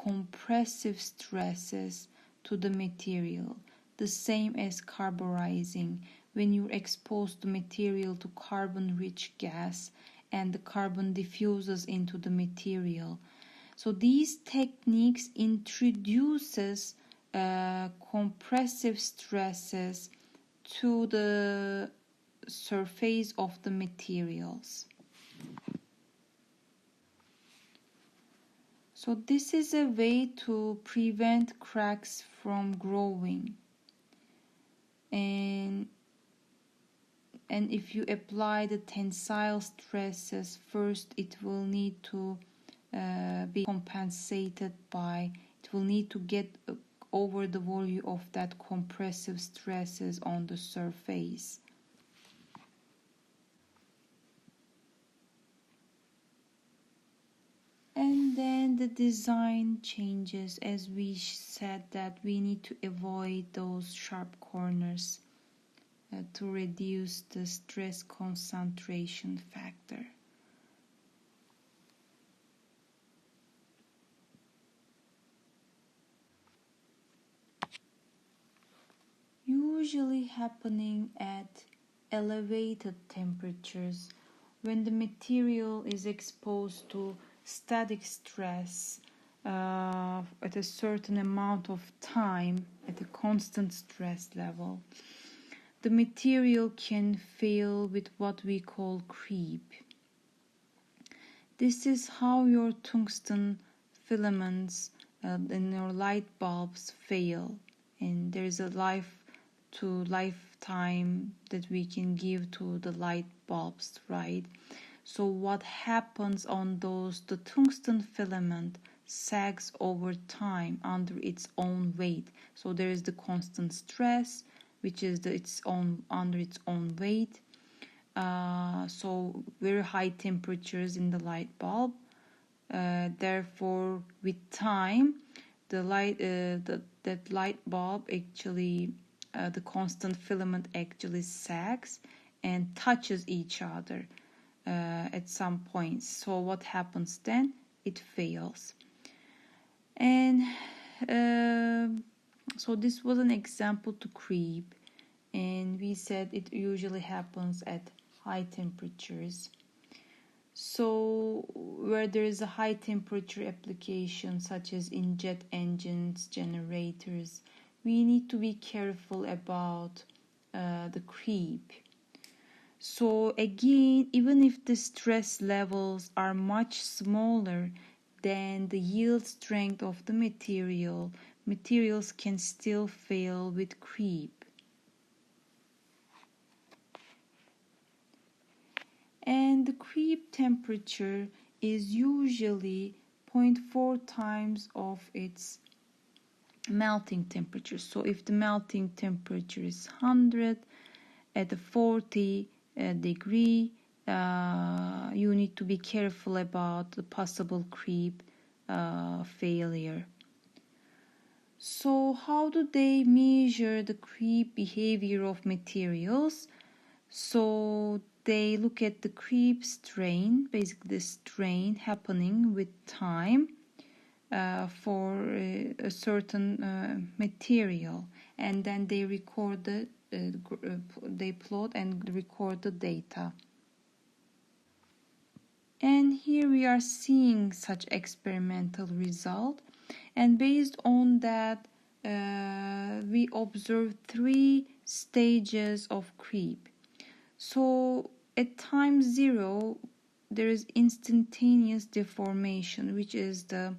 compressive stresses to the material, the same as carburizing. When you expose the material to carbon-rich gas and the carbon diffuses into the material. So these techniques introduces compressive stresses to the surface of the materials. So this is a way to prevent cracks from growing. And if you apply the tensile stresses first, it will need to be compensated by, it will need to get over the volume of that compressive stresses on the surface. And then the design changes, as we said that we need to avoid those sharp corners to reduce the stress concentration factor. Usually happening at elevated temperatures when the material is exposed to static stress at a certain amount of time at a constant stress level. The material can fail with what we call creep. This is how your tungsten filaments and your light bulbs fail, and there is a lifetime that we can give to the light bulbs, right? So what happens on those, the tungsten filament sags over time under its own weight. So there is the constant stress, which is under its own weight. So very high temperatures in the light bulb. Therefore, with time, the that light bulb actually, the constant filament actually sags and touches each other at some points. So what happens then? It fails. And so this was an example to creep, and we said it usually happens at high temperatures. So where there is a high temperature application, such as in jet engines, generators, we need to be careful about the creep. So again, even if the stress levels are much smaller than the yield strength of the materials can still fail with creep. And the creep temperature is usually 0.4 times of its melting temperature. So if the melting temperature is 100, at a 40 degree, you need to be careful about the possible creep failure. So how do they measure the creep behavior of materials? So they look at the creep strain, basically the strain happening with time for a certain material, and then they record they plot and record the data. And here we are seeing such experimental result, and based on that we observe 3 stages of creep. So at time 0 there is instantaneous deformation, which is the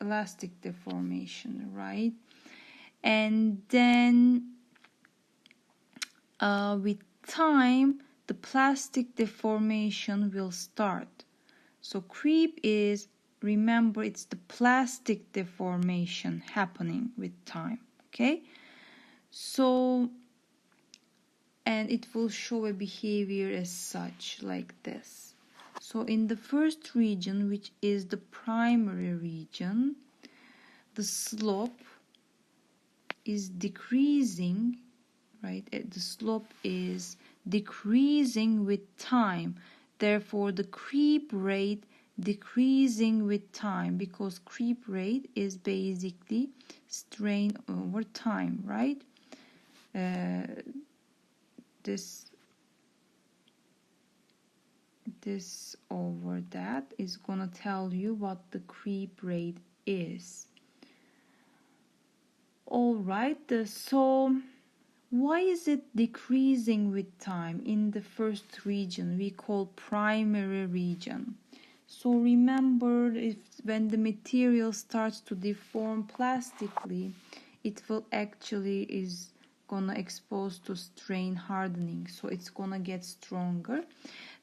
elastic deformation, right? And then with time the plastic deformation will start. So creep is, remember, it's the plastic deformation happening with time, okay? So, and it will show a behavior as such, like this. So in the first region, which is the primary region, the slope is decreasing, right? The slope is decreasing with time. Therefore, the creep rate decreasing with time, because creep rate is basically strain over time, right? This over that is gonna tell you what the creep rate is. All right, so why is it decreasing with time in the first region we call primary region? So remember, when the material starts to deform plastically, it will actually is gonna expose to strain hardening, so it's gonna get stronger.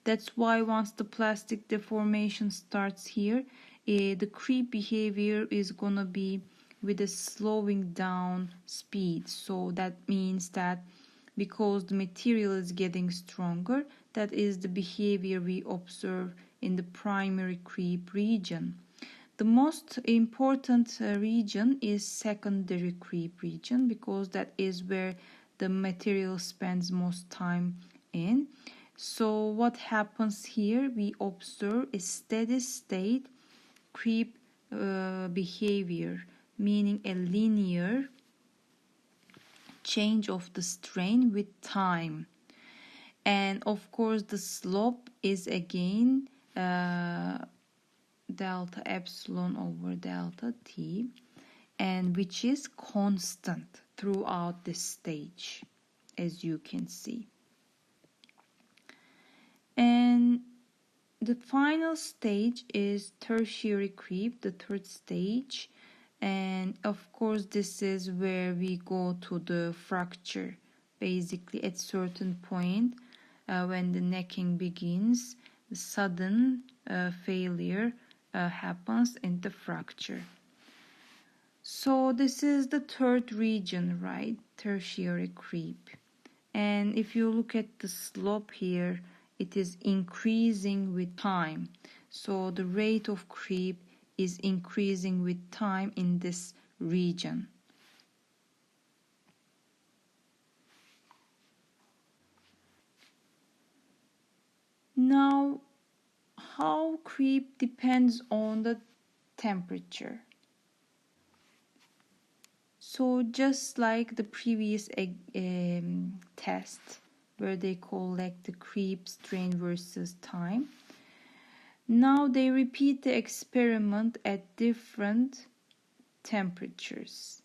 That's why once the plastic deformation starts here, the creep behavior is gonna be with a slowing down speed. So that means that because the material is getting stronger, that is the behavior we observe in the primary creep region. The most important region is secondary creep region, because that is where the material spends most time in. So what happens here? We observe a steady state creep behavior, meaning a linear change of the strain with time. And of course the slope is again delta epsilon over delta t, and which is constant throughout this stage, as you can see. And the final stage is tertiary creep, the third stage. And of course this is where we go to the fracture. Basically at certain point when the necking begins, the sudden failure happens in the fracture. So this is the third region, right? Tertiary creep. And if you look at the slope here, it is increasing with time. So the rate of creep is increasing with time in this region. Now, how creep depends on the temperature. So just like the previous test, where they collect the creep strain versus time, now they repeat the experiment at different temperatures.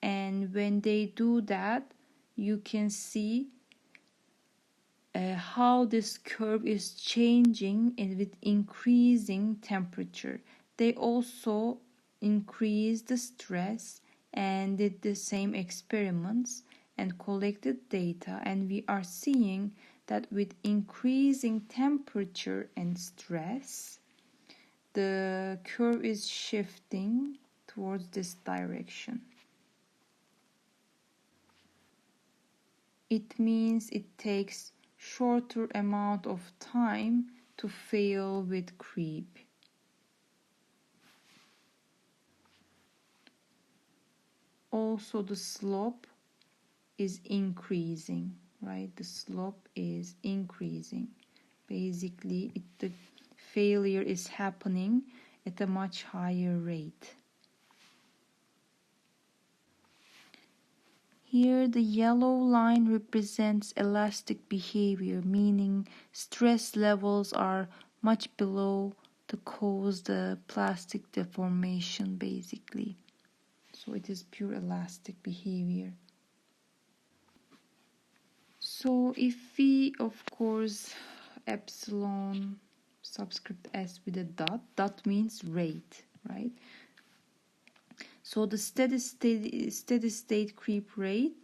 And when they do that, you can see how this curve is changing with increasing temperature. They also increased the stress and did the same experiments and collected data, and we are seeing that with increasing temperature and stress, the curve is shifting towards this direction. It means it takes shorter amount of time to fail with creep. Also the slope is increasing, right? The slope is increasing. Basically the failure is happening at a much higher rate. Here the yellow line represents elastic behavior, meaning stress levels are much below to cause the plastic deformation basically. So it is pure elastic behavior. So if we, of course, epsilon subscript s with a dot means rate, right? So the steady state creep rate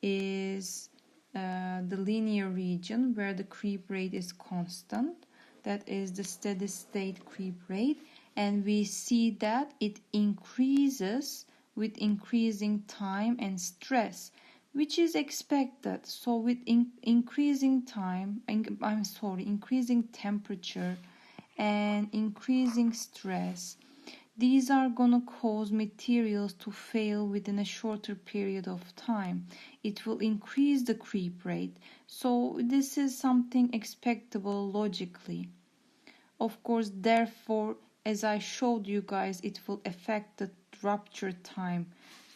is the linear region where the creep rate is constant. That is the steady state creep rate, and we see that it increases with increasing time and stress, which is expected. So with increasing increasing temperature and increasing stress, these are gonna cause materials to fail within a shorter period of time. It will increase the creep rate. So this is something expectable logically. Of course, therefore, as I showed you guys, it will affect the rupture time.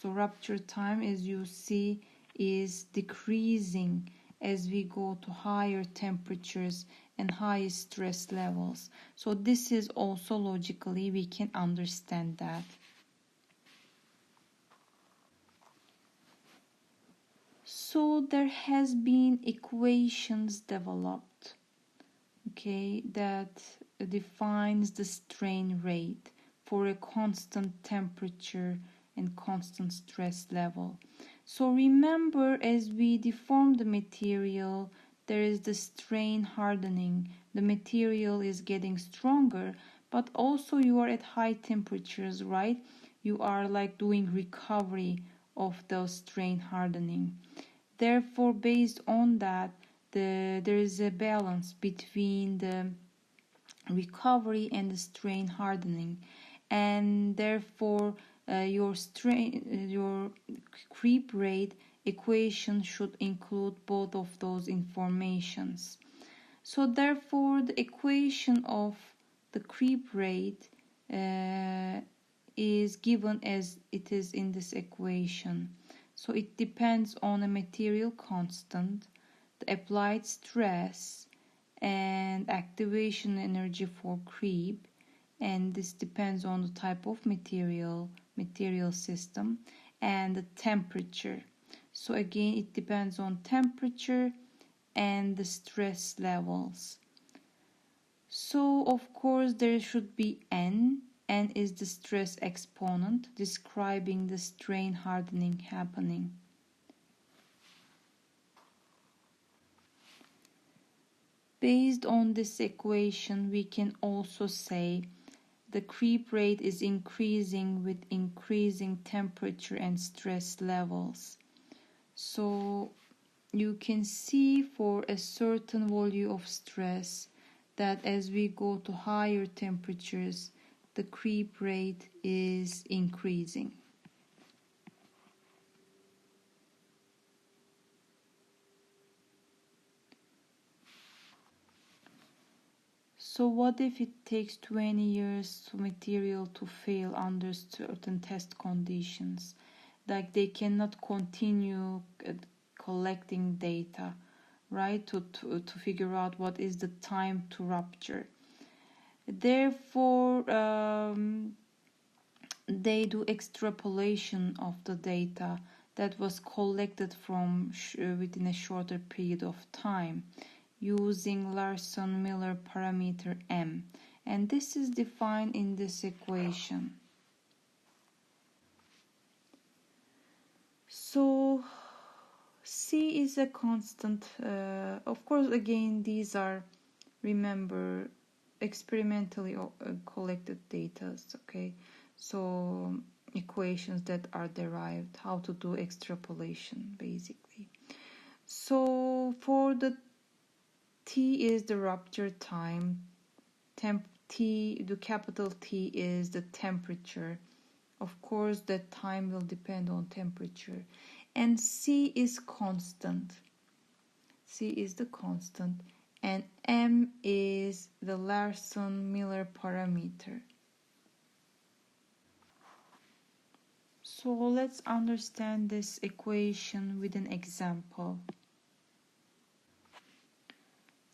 So rupture time, as you see, is decreasing as we go to higher temperatures and high stress levels. So this is also logically we can understand that. So there has been equations developed, okay, that defines the strain rate for a constant temperature and constant stress level. So remember, as we deform the material, there is the strain hardening. The material is getting stronger, but also you are at high temperatures, right? You are like doing recovery of those strain hardening. Therefore, based on that, there is a balance between the recovery and the strain hardening, and therefore your creep rate equation should include both of those informations. So therefore the equation of the creep rate is given as it is in this equation. So it depends on a material constant, the applied stress, and activation energy for creep, and this depends on the type of material system, and the temperature. So again, it depends on temperature and the stress levels. So of course there should be N. N is the stress exponent describing the strain hardening happening. Based on this equation, we can also say the creep rate is increasing with increasing temperature and stress levels. So you can see for a certain volume of stress that as we go to higher temperatures, the creep rate is increasing. So what if it takes 20 years for material to fail under certain test conditions? Like they cannot continue collecting data, right, to figure out what is the time to rupture. Therefore, they do extrapolation of the data that was collected from within a shorter period of time, using Larson-Miller parameter M, and this is defined in this equation. So C is a constant. Of course, again, these are, remember, experimentally collected data, okay? So equations that are derived, how to do extrapolation, basically. So for the T is the rupture time, the capital T is the temperature. Of course, that time will depend on temperature. And C is constant. C is the constant. And M is the Larson-Miller parameter. So let's understand this equation with an example.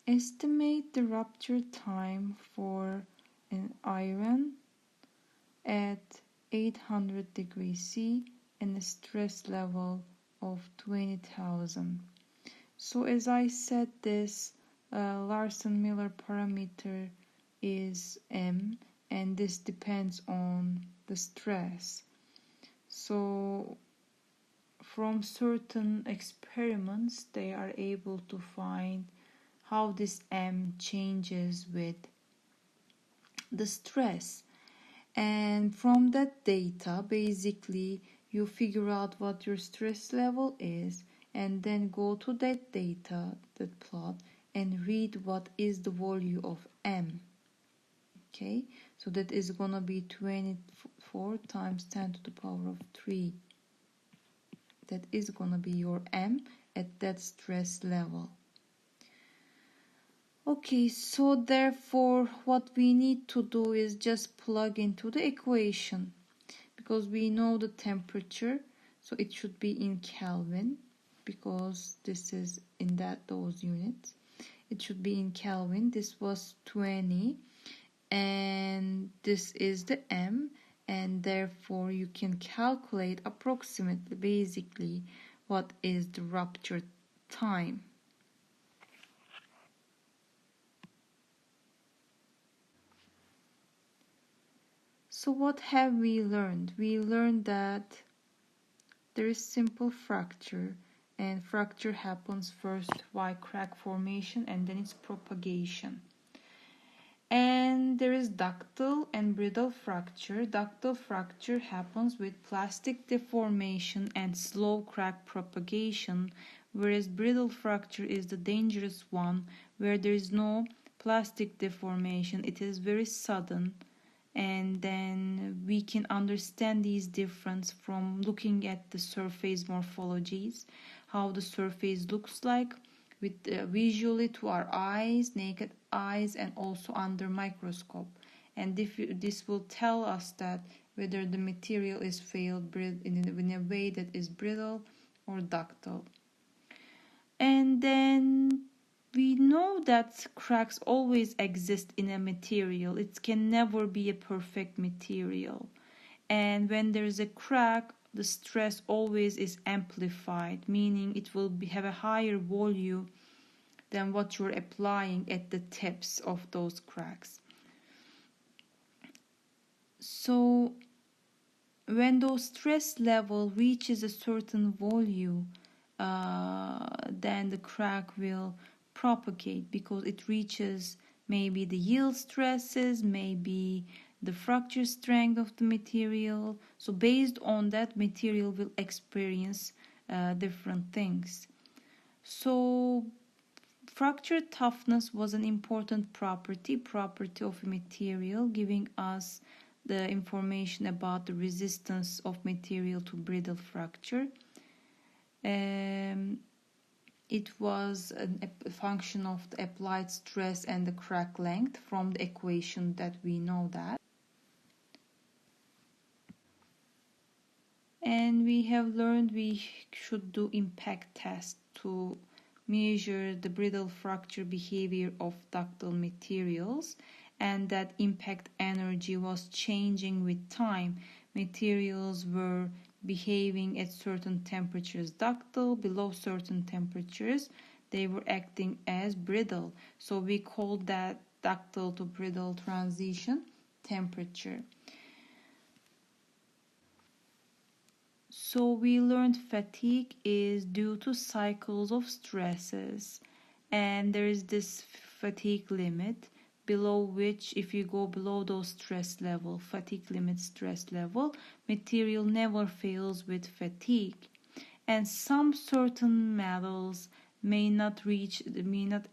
Estimate the rupture time for an iron at 800 degrees C and a stress level of 20,000. So as I said, this Larson-Miller parameter is M, and this depends on the stress. So from certain experiments, they are able to find how this M changes with the stress. And from that data, basically, you figure out what your stress level is, and then go to that data, that plot, and read what is the value of M. Okay, so that is gonna be 24 times 10 to the power of 3. That is gonna be your M at that stress level. Okay, so therefore what we need to do is just plug into the equation, because we know the temperature, so it should be in Kelvin, because this is in those units. It should be in Kelvin. This was 20, and this is the M, and therefore you can calculate approximately, basically, what is the rupture time. So what have we learned? We learned that there is simple fracture, and fracture happens first by crack formation and then its propagation. And there is ductile and brittle fracture. Ductile fracture happens with plastic deformation and slow crack propagation, whereas brittle fracture is the dangerous one, where there is no plastic deformation, it is very sudden, and then we can understand these differences from looking at the surface morphologies, how the surface looks like with visually to our eyes, naked eyes, and also under microscope. And this will tell us that whether the material is failed in a way that is brittle or ductile. And then we know that cracks always exist in a material. It can never be a perfect material. And when there is a crack, the stress always is amplified, meaning it will have a higher volume than what you're applying at the tips of those cracks. So when those stress level reaches a certain volume, then the crack will propagate because it reaches maybe the yield stresses, maybe the fracture strength of the material. So based on that, material will experience different things. So fracture toughness was an important property of a material, giving us the information about the resistance of material to brittle fracture. It was a function of the applied stress and the crack length from the equation that we know that. And we have learned we should do impact tests to measure the brittle fracture behavior of ductile materials, and that impact energy was changing with time. Materials were behaving at certain temperatures ductile, below certain temperatures they were acting as brittle. So we call that ductile to brittle transition temperature. So we learned fatigue is due to cycles of stresses, and there is this fatigue limit below which, if you go below those stress level, fatigue limit stress level, material never fails with fatigue. And some certain metals may not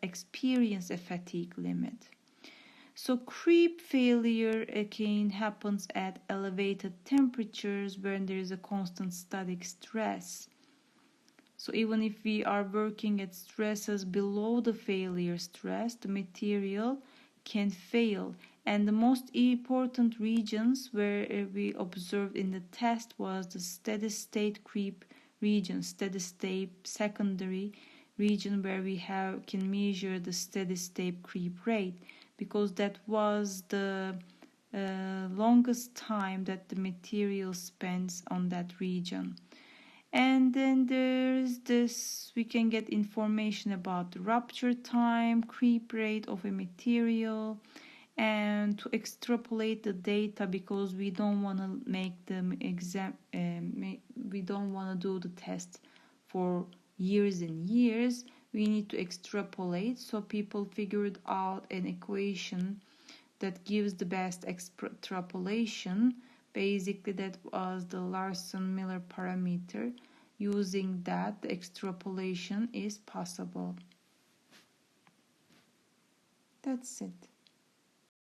experience a fatigue limit. So creep failure again happens at elevated temperatures when there is a constant static stress. So even if we are working at stresses below the failure stress, the material can fail. And the most important regions where we observed in the test was the steady state creep region, steady state secondary region, where we can measure the steady state creep rate, because that was the longest time that the material spends on that region. And then there's this, we can get information about the rupture time, creep rate of a material, and to extrapolate the data, because we don't want to make them we don't want to do the test for years and years. We need to extrapolate. So people figured out an equation that gives the best extrapolation. Basically, that was the Larson-Miller parameter. Using that, the extrapolation is possible. That's it.